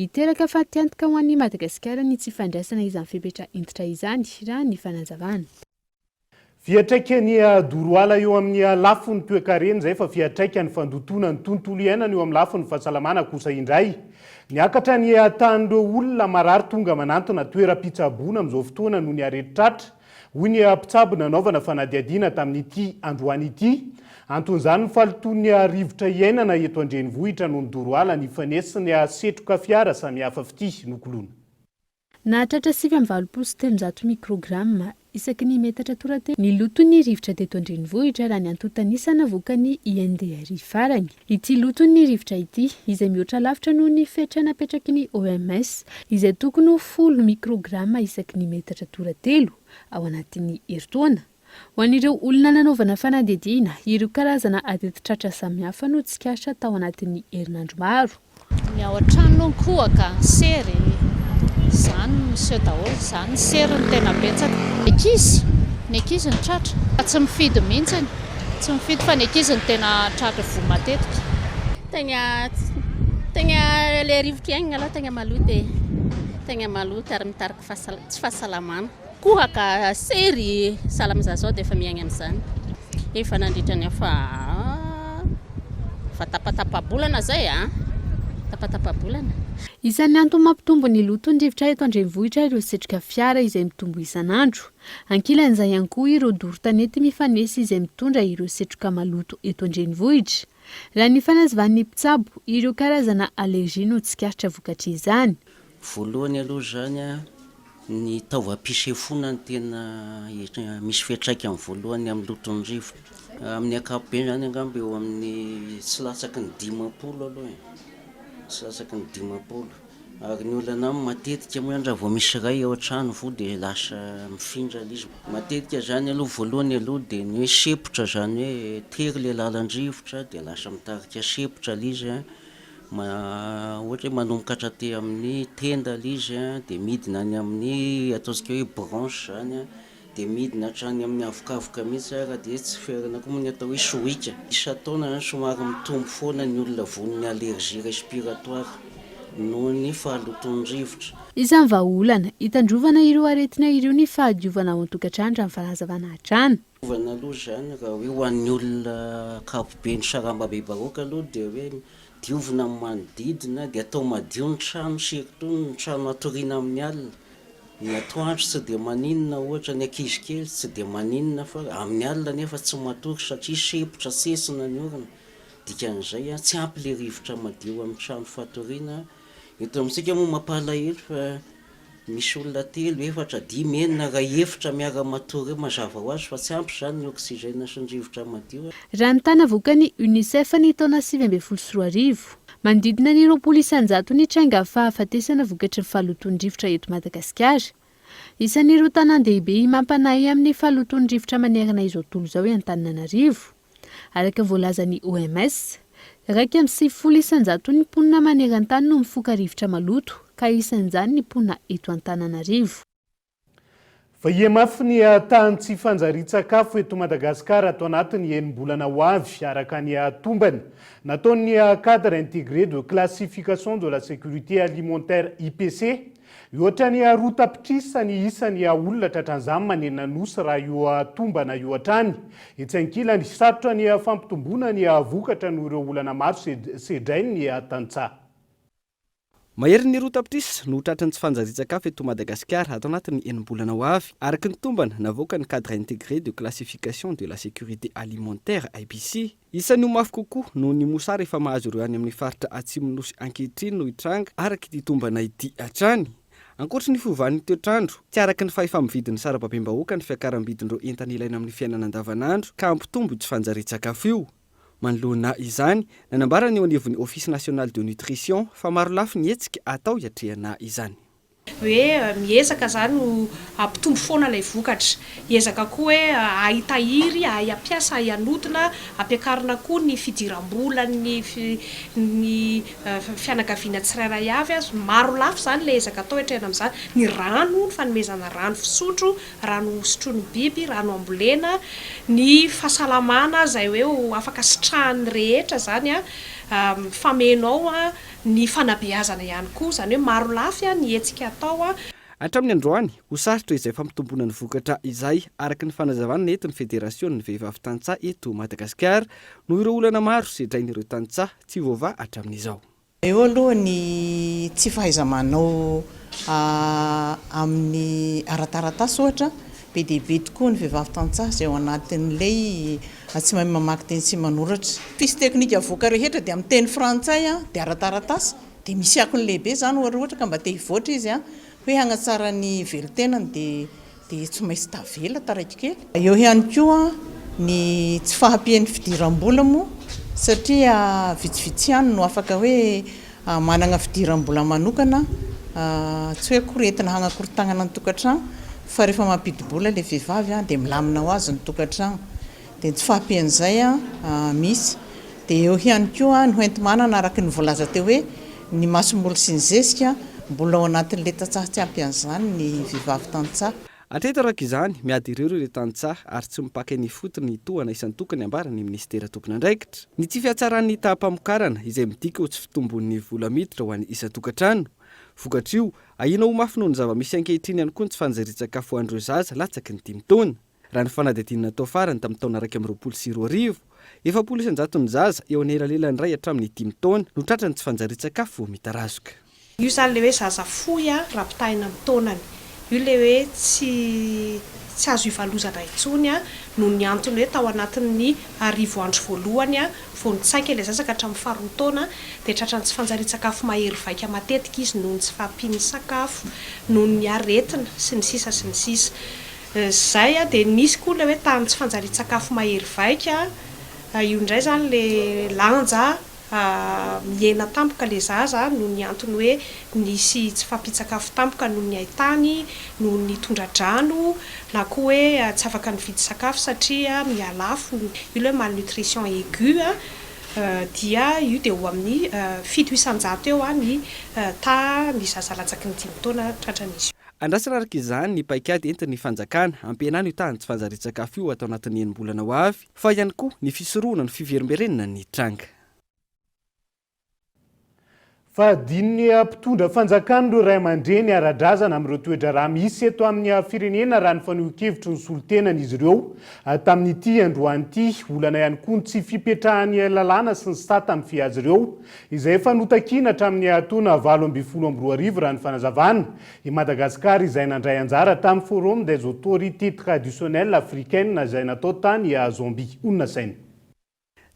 S21: hiteraka fatiantoka ho an'ny Madagasikara ny tsy fandraisana izany fepetra entitra izany raha ny fanazavana.
S8: Fiatraikany doroala eo amin'ny lafiny toe-karena zay fa fiatraikany fandotona ny tontolo iainana eo amin'ny lafiny fahasalamana kosa indray. Niakatra ny atan'ireo olona marary tonga manantona toeram-pitsaboana amin'izao fotoana no ny aretratra, hoy ny mpitsabo nanaovana fanadihadiana tamin'ity androany ity. Anton'izany ny faloton'ny rivotra iainana eto an-drenivohitra noho ny doroala ny fanesiny setroka fiara samihafa fity nokolona.
S21: Nahatratra 7.7 mikrogramma isaky ny metatra toratelo ny loton'ny rivotra teto an-drenivohitra raha ny antontanisana vokany INDR farany. Ity loton'ny rivotra ity izay mihoatra lavitra noho ny fetrana apetraky ny OMS izay tokony 10 mikrogramma isaky ny metatra toratelo ao anatin'ny herintaona. Ho an'ireo olona nanaovana fanadihadiana, ireo karazana adeti-tratra samihafa no tsikatra tao anatin'ny herinandro maro.
S1: Ny ao an-trano koa kansery zany monsieur daholo, zany sery ny tena betsaka. Ny ankizy ny tratra, tsy mifidy mihitsy, tsy mifidy fa ny ankizy ny tena tratra vo matetika.
S2: Tegna le rivotra iainana aloha tegna maloto ary mitarika tsy fahasalamana. Koa ka sery salamizazao dia efa miaigna amin'izany. Efa nandritra ny fa tapatapabolana zay tapatapabolana.
S21: Isan'ny antony mampitombo ny loton'ny rivotra eto an-drenivohitra ireo setroka fiara izay mitombo isan'andro. Ankilan'izay ihany koa ireo doro-tanety mifanesy izay mitondra ireo setroka maloto eto an-drenivohitra. Raha ny fanazavan'ny mpitsabo, ireo karazana alergia no tsikaritra vokatra izany.
S11: Voalohany aloha zany ny taovam-pisefona ny tena misy fiatraikany voalohany amin'ny loton'ny rivotra. Amin'ny ankapobeny zany angamba eo amin'ny tsy latsaky ny 10 aloha tsy latsaky ny 10. Ary ny olana matetika moa raha vao misy ray ao an-trano vo dia lasa mifindra izy. Matetika zany aloha voalohany aloha dia ny hoe sepotra zany hoe tery le lalan-drivotra dia lasa mitarika sepotra izy ohatra hoe manomboka hatraty amin'ny tenda izy dia midina any amin'ny ataontsika hoe branche zany dia midina hatrany amin'ny avokavoka mihitsy raha dia tsy ferana koa ny atao hoe sohika. Isa-taona somary mitombo foana ny olona von'ny allergie respiratoire noho ny fahaloton'ny rivotra.
S21: Izany vahaolana hitandrovana ireo aretina ireo ny fahadiovana ao an-tokantrano raha ny fanazavana hatrany.
S11: Ovanà aloha zany raha hoe ho an'ny olona ankapobeny sarambabe baroaka aloha dia hoe diovina amin'ny manodidina dia atao madio ny trano surtout ny trano atoriana amin'ny alina. Ny atoandro tsy dia maninona ohatra ny ankizy kely tsy dia maninona fa amin'ny alina nefa tsy matory satria sepotra sesina ny orana. Dikan'izay tsy ampy le rivotra madio amin'ny trano fatoriana. Eto amintsika moa mampalahelo fa misy olona telo efatra dimy enina raha efitra miara matory eo mazava ho azy fa tsy ampy zany ny oxygène sy ny rivotra madio.
S21: Raha ny tana vokany UNICEF ny taona 2024 manodidina ny 20 isanjato ny tranga fahafatesana vokatry ny fahalotondrivotra eto Madagasikara. Isan'ny roa tanan-dehibe mampanahy amin'ny fahalotondrivotra manerana izao tontolo izao Antananarivo. Araka voalazan'ny OMS, raika amin'ny 70 isanjato ny mponina maneran-tany no mifoka rivotra maloto, ka isan'izany ny mponina eto Antananarivo.
S8: Fa mafy ny tany tsy fanjari-tsakafo eto Madagasikara atao anatin'ny enim-bolana ho avy araka ny tombany nataon'ny cadre intégré de classification de la sécurité alimentaire IPC. Ohatra ny roa tapitrisa ny isan'ny olona tratran'izany manenina nosy raha io tombana io hatrany. Etsy ankilany sarotra ny fampitomboana ny vokatra noho ireo olana maro sedrainy ny tantsaha.
S10: Mahery ny roa tapitrisa no tratran'ny tsy fanjari-tsakafo eto Madagasikara atao anatin'ny enim-bolana ho avy araka ny tombana navoaka ny cadre intégré de classification de la sécurité alimentaire IPC. Isan'ny mafy kokoa no ny mosary efa mahazo ireo any amin'ny faritra atsimon'nosy ankehitriny no hitranga araka ity tombana ity hatrany. Ankoatra ny fiovan'ny toetrandro, tsy araka ny fahefa-mividin'ny sarababem-bahoaka ny fiakaram-bidin'ireo entana ilaina amin'ny fiainana andavanandro ka ampitombo tsy fanjari-tsakafo io. Manoloana izany, nanambarany eo anivon'ny Office National de Nutrition fa maro lafy ny hetsika atao hiatrehana izany.
S12: Hoe miezaka zany ho ampitombo foana ilay vokatra, ezaka koa hoe ahitahiry, ampiasa, hanodina, ampiakarina koa ny fidiram-bola ny fianakaviana tsirairay avy azy, maro lafy zany ilay ezaka atao hiatrehana amin'izany, ny rano, ny fanomezana rano fisotro, rano sotroin'ny biby, rano ambolena, ny fahasalamana izay hoe afaka sitrahan'ny rehetra zany famenao ny fanabeazana ihany koa, zany hoe maro lafy ny hetsika atao
S10: Hatramin'ny androany, ho sarotra izay fampitombona ny vokatra izay araka ny fanazavana nentin'ny Fédération ny vehivavy tantsaha eto Madagasikara no ireo olana maro sedrain'ireo tantsaha tsy voava hatramin'izao.
S23: Eo aloha ny tsy fahaiza-manao amin'ny arataratasy ohatra, be dia be tokoa ny vehivavy tantsaha izay ao anatin'ilay tsy mahay mamaky teny sy manoratra. Fisy teknika avoaka rehetra dia amin'ny teny frantsay dia arataratasy dia misy akony lehibe zany ohatra ka mba te hivoatra izy hoe hanatsara ny velon-tenany dia tsy maintsy tavela taraiky kely. Eo ihany koa ny tsy fahampian'ny fidiram-bola moa satria vitsivitsy ihany no afaka hoe manana fidiram-bola manokana tsy hoe koretina hanakorontagnana ny tokantrano fa rehefa mampidi-bola ilay vehivavy dia milamina ho azy ny tokantrano. Dia tsy fahampian'izay misy. Dia eo ihany koa ny hoenti-manana araka ny voalaza teo hoe ny masomboly sy ny zezika mbola ao anatin'ilay tantsaha tsy ampian'izany ny vehivavy tantsaha.
S10: Hatreto araka izany miady ireo tantsaha ary tsy mipaka ny fotony tohana isan'ny tokony ambarany ministera tokony andraikitra. Ny tsy fiatsaran'ny taham-pamokarana izay midika ho tsy fitombon'ny vola miditra ho an'ny isan-tokantrano. Vokatra io ahina ho mafy noho ny zava-misy ankehitriny ihany koa ny tsy fanjari-tsakafo ho an'ireo zaza latsaky ny 5 taona. Raha ny fanadihadiana natao farany tamin'ny taona 2024, 700 isanjato ny zaza eo anelanelan'ny 2 hatramin'ny 5 taona no tratrany tsy fanjari-tsakafo mitarazoka.
S12: Io zany le hoe zaza fohy raha pitahina amin'ny taonany. Io le hoe tsy azo ivalozana intsony no ny antony hoe tao anatin'ny 10 andro voalohany vao nitsaika ilay zaza ka hatramin'ny faharoa taona dia tratrany tsy fanjari-tsakafo mahery vaika matetika izy noho ny tsy fahampiany sakafo, noho ny aretina sy ny sisa sy ny sisa. Zay dia nisy koa le hoe tany tsy fanjari-tsakafo mahery vaika, io indray zany le lanja miena tampoka le zaza noho ny antony hoe nisy tsy fampitsakafo tampoka noho ny haitany, noho ny tondra-drano, na koa hoe tsy afaka nividy sakafo satria mialafo, io le hoe malnutrition aiguë dia io dia ho amin'ny 700 isanjato eo ny ny zaza latsaky ny 5 taona tratran'izy.
S10: Andrasana araka izany ny paikady entin'ny fanjakana ampianany io tany tsy fanjari-tsakafo io atao anatin'ny enim-bolana ho avy, fa ihany koa ny fisorohana ny fiverimberenina ny tranga.
S8: Fa dinny mpitondra fanjakana ireo ray aman-dreny ara-drazana amin'ireo toe-draharaha misy eto amin'ny firenena raha ny faneho-kevitry ny solotenany izy ireo tamin'ity androany ity, olana ihany koa ny tsy fipetrahan'ny lalàna sy ny sata amin'ny fiazy ireo izay efa notakiana hatramin'ny taona 2024 raha ny fanazavana. I Madagasikara izay nandray anjara tamin'ny forum des autorités traditionnelles africaines izay natao tany Zambie. Onona saina.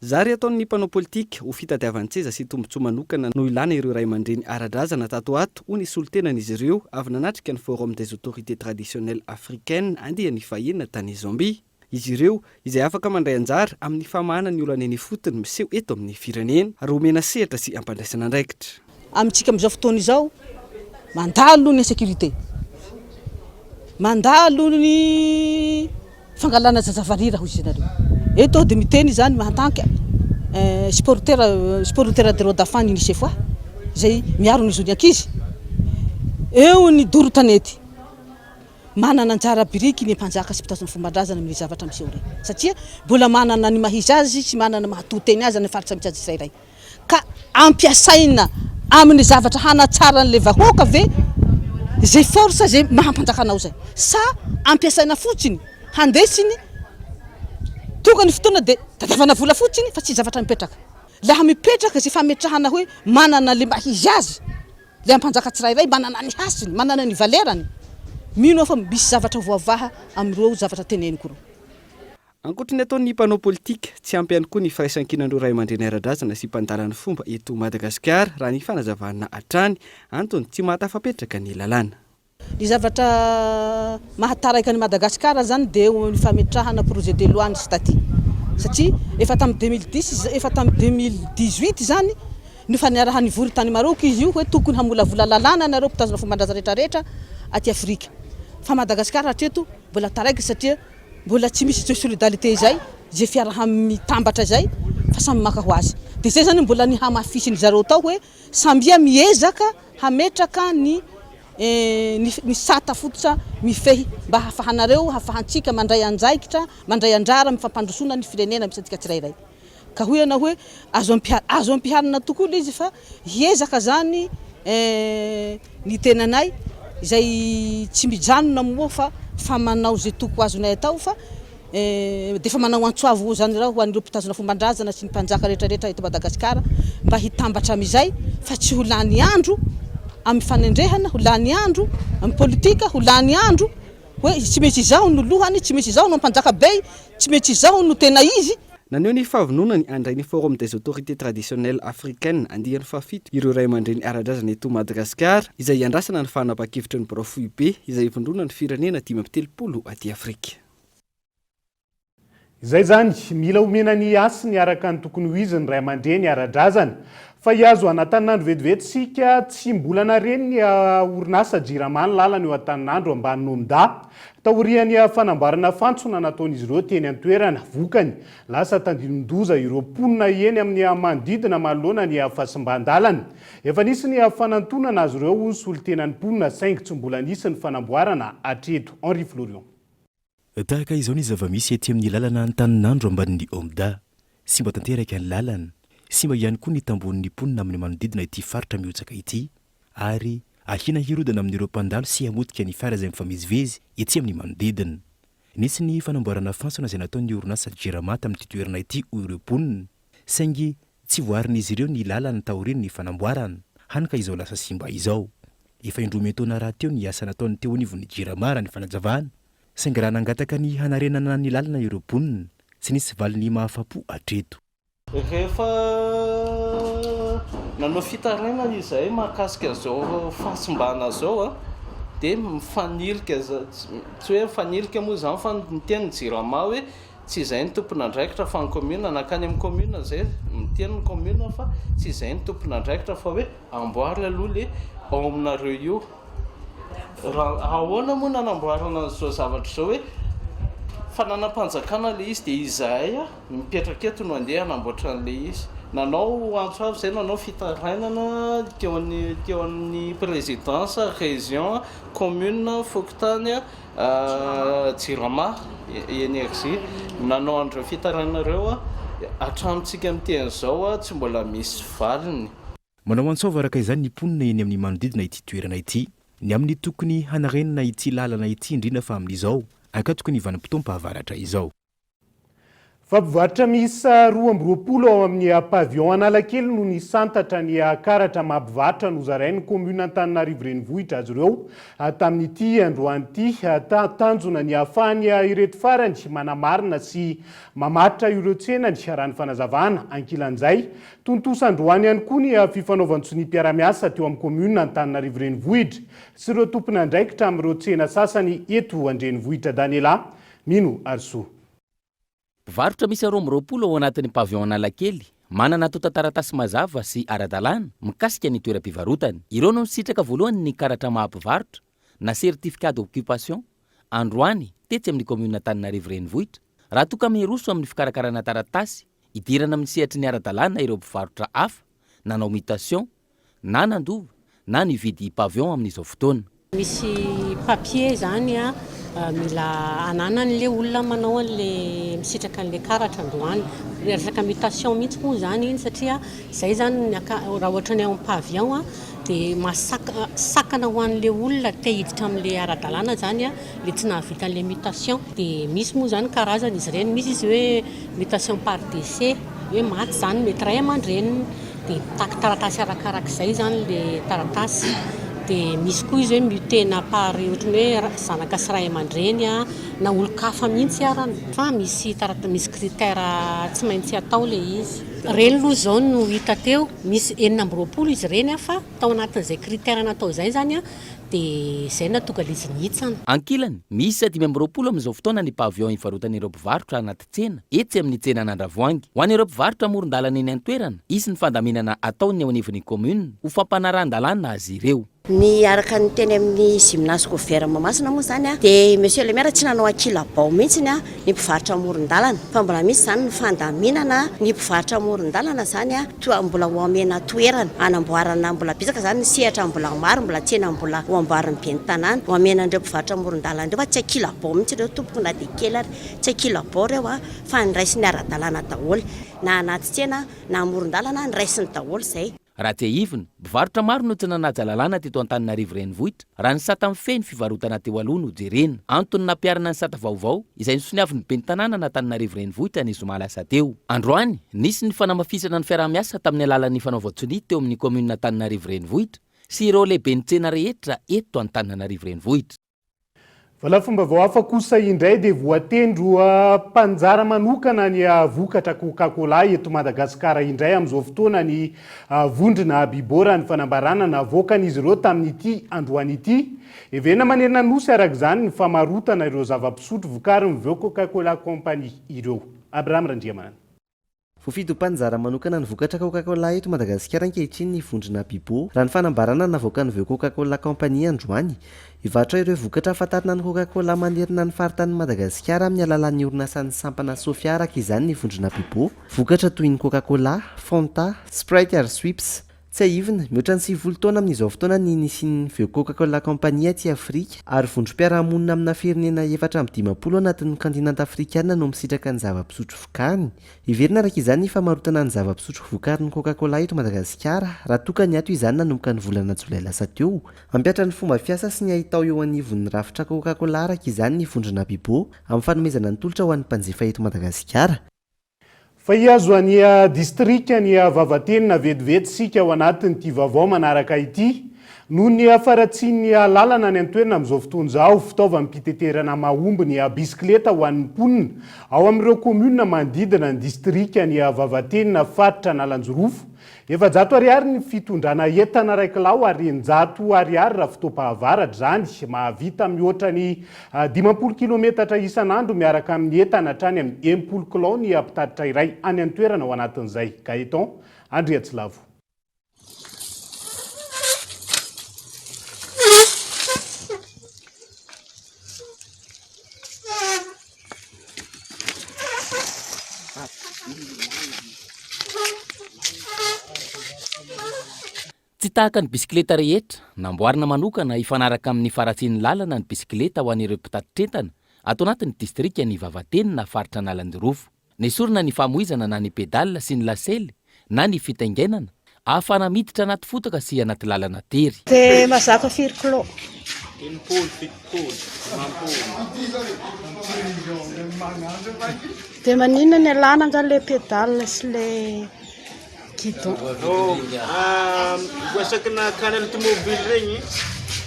S10: Zary ataon'ny mpanao politika ho fitadiavan-tseza sy tombontsoa manokana no ilana ireo ray aman-dreny ara-drazana tato ato ho nisy olo-tenan'izy ireo avy nanatrika ny forum des autorités traditionnelles africaines andehan'ny fahinana tany Zambie. Izy ireo izay afaka mandray anjara amin'ny famahana ny olana eny fotony miseho eto amin'ny firenena ary omena sehatra sy ampandraisana andraikitra.
S3: Amintsika amin'izao fotoana izao mandalo ny sécurité, mandalo ny fangalana zazavarira hoy izy eto de miteny zany mahatanka supporter de droit ni sefoa zay miaro ny zony ankizy eo ny doro tanety manana anjara biriky ny mpanjaka sy mpitazona fomban-drazana amin'ny zavatra miseho reny satria mbola manana ny mahizy azy sy manana mahatoteny azy ny faritra mitsazy tsirairay ka ampiasaina amin'ny zavatra hanatsara an'le vahoaka ve zay force zay mahampanjakanao zay sa ampiasaina fotsiny handesiny tokany fotoana de tadiavana vola fotsiny fa tsy zavatra mipetraka laha mipetraka zay fametrahana hoe manana le mahizy azy le ampanjaka tsirairay manana ny hasiny manana ny valerany mino fa misy zavatra voavaha amin'ireo zavatra teneny koa.
S10: Ankoatriny ataon'ny mpanao politika tsy ampy ihany koa ny firaisan-kinan'ireo ray aman-dreny ara-drazana sy mpandalan'ny fomba eto Madagasikara raha ny fanazavana hatrany antony tsy mahatafapetraka ny lalàna.
S3: Ny zavatra mahataraiky ny Madagasikara zany de ny fametrahana projet de loi ny statut satria efa tamin'ny 2010 efa tamin'ny 2018 zany ny faniarahany vory tany Maroc izy io hoe tokony hamolavola lalàna nareo mpitazona fomban-drazana rehetrarehetra aty Afrika fa Madagasikara hatreto mbola taraiky satria mbola tsy misy solidarité zay zay fiaraha mitambatra zay fa samy maka ho azy de zay zany mbola ny hamafisiny zareo tao hoe sambia miezaka hametraka ny sata fototra mifehy mba hafahanareo hafahantsika mandray anjaikitra mandray anjara mifampandrosona ny firenena misy antsika tsirairay ka hoy ana hoe azo ampiharina tokoa le izy fa hiezaka zany ny tenanay zay tsy mijanona moa fa manao zay toko azonay atao fa de fa manao antsoavo zany raha ho an'ireo mpitazona fomban-drazana sy ny mpanjaka rehetrarehetra eto Madagasikara mba hitambatra amizay fa tsy ho lany andro amin'ny fanendrehana ho lany andro amin'ny politika ho lany andro hoe tsy maintsy izao no lohany tsy maintsy izao no mpanjaka be tsy maintsy izao no tena izy.
S10: Naneo ny fahavononany andray ny forum des autorités traditionnelles africaines andihan'ny fafito ireo ray aman-dreny ara-drazana eto Madagasikara izay iandrasana ny fanapa-kevitry ny Prof UP izay ivondrona ny firenena 530 aty Afrika.
S8: Izay zany mila omena ny asiny araka ny tokony ho izy ny ray aman-dreny ara-drazana fa iazo anatanandro vetivety sika tsy mbola nareny ny orinasa Jiramany lalana eo an-taninandro ambany Nomda taoriany fanamboarana fantsona nataon'izy ireo teny an-toerana vokany lasa tandinondoza ireo ponina eny amin'ny manodidina manoloana ny fahasimban-dalana efa nisy ny fanantonana azy ireo ny solotenan'ny ponina saingy tsy mbola nisy ny fanamboarana hatreto. Henri Florian.
S13: Tahaka izao ny zava-misy ety amin'ny lalana an-taninandro ambanin'ny Omda sy mba tanteraka ny lalana sy mba ihany koa ny tambon'ny ponina amin'ny manodidina ity faritra miotsaka ity ary ahina hirodana amin'ireo mpandalo sy hamotika ny fiara izay mifamezivezy ety amin'ny manodidina. Nisy ny fanamboarana fansona izay nataon'ny orinasa Jiramata amin'ity toerana ity ho ireo ponina saingy tsy voarin'izy ireo ny lalana taoriny ny fanamboarana hanika izao lasa simba izao. Efa indrometona raha teo ny asa nataony teo anivon'ny Jiramara ny fanajavana saingy raha nangataka ny hanarenana ny lalana ireo ponina sy nisy valiny mahafapo hatreto.
S14: Rehefa nanao fitaraina izay mahakasika zao fahasimbana zao dia mifanilika tsy hoe mifanilika moa zany fa miteny Jirama hoe tsy izay ny tompona andraikitra fa ny commune nakany amin'ny commune zay miteny ny commune fa tsy izay ny tompona andraikitra fa hoe amboary aloha le ao aminareo io. Raha ahoana moa nanamboarana zao zavatra zao hoe fananam-panjakana le izy dia izahay mipetraka eto no andeha hanamboatra an'le izy. Nanao antso avy izay nanao fitarainana teo amin'ny présidence région commune Fokotany Jirama énergie nanao andreo fitarainareo hatramintsika amin'teny zao tsy mbola misy valiny.
S13: Manao antsova araka izany ny ponina eny amin'ny manodidina ity toerana ity ny amin'ny tokony hanarenana ity lalana ity indrindra fa amin'izao akatoko ny vanimpotoam-pahavaratra izao.
S8: Fa mpivarotra miisa 220 ao amin'ny pavion Analakely no nisantatra ny karatra mampivarotra nozarain'ny commune Antananarivo renivohitra azy ireo tamin'ity androany ity tanjona ny ahafahany ireto farany manamarina sy mamatotra ireo tsenany raha ny fanazavana ankilan'izay tontosa androany ihany koa ny fifanaovantsony mpiara-miasa teo amin'ny commune Antananarivo renivohitra sy ireo tompona andraikitra amin'ireo tsena sasany eto andrenivohitra Daniela Mino Arso.
S15: Mpivarotra misy 20 ao anatin'ny pavion Analakely manana tantaratasy mazava sy ara-dalàna mikasika ny toeram-pivarotany. Ireo no nisitraka voalohany ny karatra maha-mpivarotra na certificat d'occupation androany tetsy amin'ny commune Antananarivo renivohitra. Raha toa ka miheroso amin'ny fikarakarana taratasy idirana amin'ny sehatry ny ara-dalàna ireo mpivarotra hafa nanao mutation na nandova na nividy pavion amin'izao fotoana.
S16: Misy papier zany mila ananan'le olona manao an'le misitraka an'le karatra androany. Resaka mutation mihitsy moa zany iny satria izay zany raha ohatra ny ao amin'ny pavion dia sakana ho an'le olona te hiditra amin'le ara-dalàna zany le tsy nahavita an'le mutation. Dia misy moa zany karazany izy ireny, misy izy hoe mutation par décès, hoe maty zany mety ray aman-dreniny dia mitaky taratasy arakarak'izay zany le taratasy. Dia misy koa izy hoe mutena pary ohatran'ny hoe zanaka sy ray aman-dreny na olo-kafa mihitsy arany fa misy critère tsy maintsy atao le izy. Reny aloha zao no hita teo, misy 420 izy reny fa tao anatin'izay critère natao izay zany dia izay natonga izy nihitsana.
S15: Ankilany misy 520 amin'izao fotoana ny pavion ivarotan'ireo mpivarotra anaty tsena etsy amin'ny tsena an'Andravoahangy. Ho an'ireo mpivarotra amoron-dalana eny an-toerana, isy ny fandaminana ataony ao anivon'ny commune ho fampanaran-dalàna azy ireo.
S18: Ny araka ny teny amin'ny gymnase Gouvernement Mahamasina moa zany dia monsieur le maire tsy nanao akila-bao mihitsy ny mpivarotra amoron-dalana fa mbola misy zany ny fandaminana ny mpivarotra amoron-dalana zany toa mbola ho amena toerana anamboarana mbola bitsaka zany ny sehatra mbola maro mbola tsena mbola ho amboariny be ny tanàna ho amenandreo mpivarotra amoron-dalana ireo fa tsy akila-bao mihitsy ireo tompoko na dia kely ary tsy akila-bao ireo fa niraisy ny ara-dalàna daholo na anaty tsena na amoron-dalana niraisiny daholo izay.
S15: Raha tsy ahivina, mpivarotra maro no tsy nanaja lalàna teto Antananarivo renivohitra. Raha ny sata mifeny fivarotana teo aloha no jerena. Antony nampiarana ny sata vaovao izay nisoniavin'ny be ny tanàna na Antananarivo renivohitra ny zoma lasa teo. Androany, nisy ny fanamafisana ny fiaraha-miasa tamin'ny alalan'ny fanaovan-tsony teo amin'ny commune Antananarivo renivohitra sy ireo lehibe ny tsena rehetra eto Antananarivo renivohitra.
S8: Vala fomba vao hafa kosa indray dia voatendro mpanjara manokana ny vokatra Coca-Cola eto Madagasikara indray amin'izao fotoana ny vondrona bibora ny fanambarana navoakan'izy ireo tamin'ity androany ity. Evena manerana nosy araka izany ny famarotana ireo zava-pisotro vokariny avy eo Coca-Cola Company ireo. Abraham Randriamanana.
S24: Voafidy mpanjara manokana ny vokatra Coca-Cola eto Madagasikara ankehitriny ny vondrona bibo raha ny fanambarana navoakany avy eo Coca-Cola Company androany. Ivarotra ireo vokatra ahafantarana ny Coca-Cola manerina ny faritany Madagasikara amin'ny alalan'ny orinasan'ny sampana Sofia araka izany ny vondrona bibo. Vokatra toy ny Coca-Cola, Fanta, Sprite ary Schweppes. Tsy ahivina, mihoatra ny 9 taona amin'izao fotoana ny nisian'ny veo Coca-Cola Company aty Afrika ary vondrom-piarahamonina amina firenena 420 anatin'ny kantinanta afrikana no misitraka ny zava-pisotro vokariny. Iverina araka izany ny famarotana ny zava-pisotro vokarin'ny Coca-Cola eto Madagasikara raha toka ny ato izany nanomboka ny volana Jolay lasa teo. Ampiatra ny fomba fiasa sy ny ahitao eo anivon'ny rafitra Coca-Cola araka izany ny vondrona bibo amin'ny fanomezana ny tolotra ho an'ny mpanjifa eto Madagasikara.
S8: Fa iazo any distrika ny Vavatenina vetivety sika ao anatin'ity vaovao manaraka ity noho ny faratsian'ny lalana ny antoerana amin'izao fotoana izao fitaovam-piteterana mahomby ny bisikileta ho an'ny mponina ao amin'ireo commune manodidina ny distrika ny Vavatenina faritra Nalanjorofo. 700 ariary ny fitondrana entana raikilao ary 900 ariary raha fotoam-pahavaratra zany mahavita mihoatra ny 50 kilometatra isan'andro miaraka amin'ny entana hatrany amin'ny 10 kilao ny mpitatitra iray any an-toerana ao anatin'izay. Gaeton Andriatsilavo.
S15: Tsy tahaka ny bisikileta rehetra, namboarina manokana ifanaraka amin'ny faratsian'ny lalana ny bisikileta ho an'ireo mpitatitr'entana ato anatin'ny distrika ny Vavatenina faritra Nalanjorofo. Nesorina ny famoizana na ny pedala sy ny lasely na ny fitaingenana ahafana miditra anaty fotaka sy anaty lalana tery.
S25: Dia mazaka 4 kilao.
S4: dia maninona ny alàna nga le pédale sy le guidon.
S6: Voasakina kany automobile regny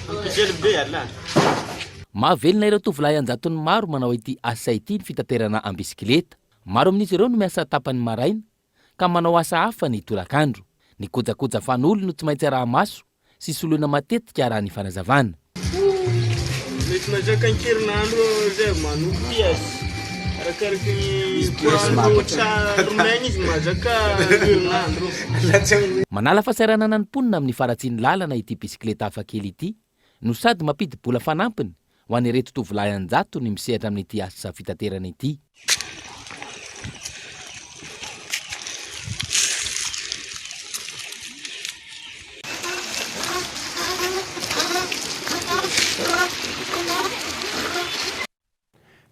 S6: ampijely be alàna.
S15: Mahavelona ireo tovolahy anjatony maro manao ity asa ity ny fitaterana ambisikileta. Maro amin'izy ireo no miasa tapany maraina ka manao asa hafa ny tolakandro. Ny kojakoja fanolo no tsy maintsy raha maso sy soloina matetika raha ny fanazavana.
S6: Mety mazaka ankerinandro zay manohy piasy arakaraky ny romaigny izy mazaka herinandro.
S15: Manala fahasahiranana ny mponina amin'ny faratsiany lalana ity bisikileta hafakely ity no sady mampidi-bola fanampiny ho an'ny reto tovolahy anjato ny misehatra amin'ity asa fitaterana ity.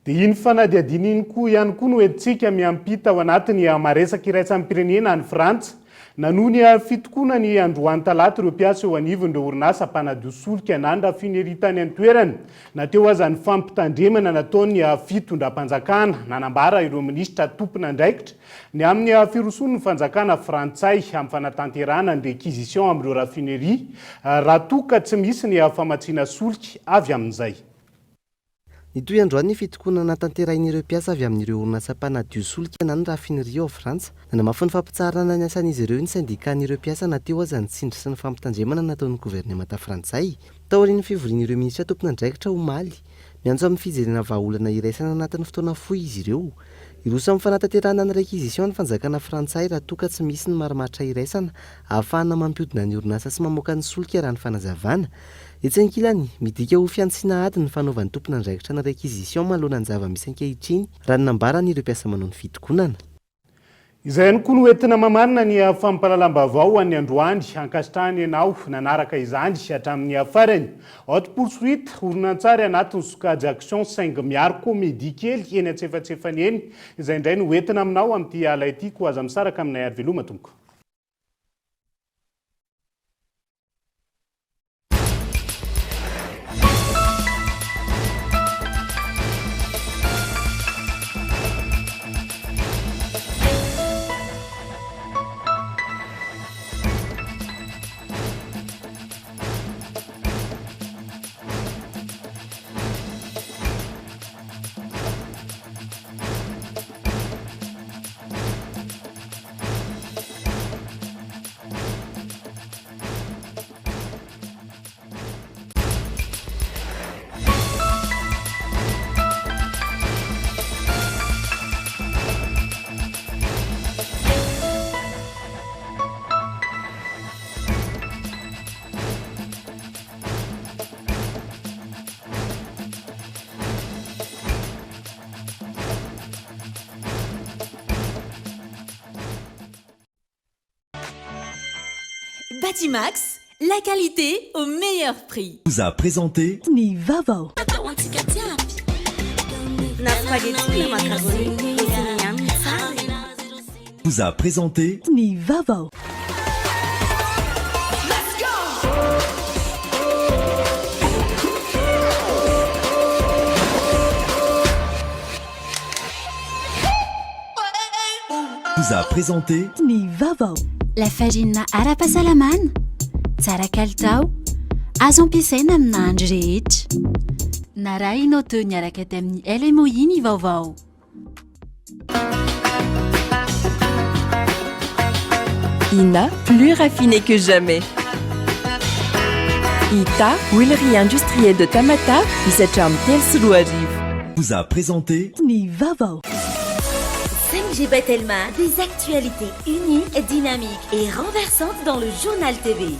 S8: Dia iny fanadiadiana iny koa ihany koa no entsika miampita ao anatiny maresaka iraitsan'ny pirenena any Frantsa. Nanohy ny fitokoana ny androany talata ireo mpiasa eo anivon'ireo orinasa mpanadio solika nandra fineritany an-toerany. Nateo aza ny fampitandremana nataony fitondram-panjakana nanambara ireo minisitra tompona andraikitra ny amin'ny firoson'ny fanjakana frantsay amin'ny fanatanterana ny réquisition amin'ireo raffinerie raha toka tsy misy ny famatsiana solika avy amin'izay.
S24: Nitoy androany fitokoana natanterahireo mpiasa avy amin'ireo orinasa mpanadio solika na ny raffinerie ao Frantsa. Namafy ny fampitsarana ny asan'izy ireo ny syndikan'ireo mpiasa nateo aza ny tsindry sy ny fampitandremana nataon'ny gouvernemanta frantsay. Taorian'ny fivorian'ireo minisitra tompona andraikitra omaly miantso amin'ny fijerena vahaolana iraisana anatin'ny fotoana fohy izy ireo. Iroso amin'ny fanatanterahana ny réquisition ny fanjakana frantsay raha toka tsy misy ny marimaritra iraisana ahafahana mampiodina ny orinasa sy mamoaka ny solika raha ny fanazavana. Etsy ankilany midika ho fiantsiana ady ny fanaovan'ny tompona andraikitra ny réquisition manoloana ny zava-misy ankehitriny raha ny nambaran'ireo mpiasa manao ny fitokonana.
S8: Izay ihany koa no entina mamanina ny fampahalalam-baovao an'ny androany ankasitrahany ianao nanaraka izany hatramin'ny farany. Haute poursuite horonantsary anatin'ny sokajy action 5 miaro comédie kely eny antsefatsefany eny. Izay indray no entina aminao amin'ity ala ity ko aza misaraka aminay ary veloma tompoko.
S7: Batimax, la qualité au meilleur prix.
S17: Vous a présenté
S7: Nivavo.
S17: Vous a présenté
S7: Nivavo.
S17: Vous a présenté
S7: Nivavo.
S5: La farine ara-pahasalamana, tsara kalitao, azo ampiasaina amina andro rehetra. Na raha ianao teo niaraka tamin'ny LMOI ny vaovao.
S19: INA, plus raffiné que jamais. ITA, huilerie industrielle de Tamata, misatra Tel Suruariv.
S17: Vous a présenté
S7: Nivavo.
S25: 5G Batelma, des actualités uniques, dynamiques et renversantes dans le journal TV.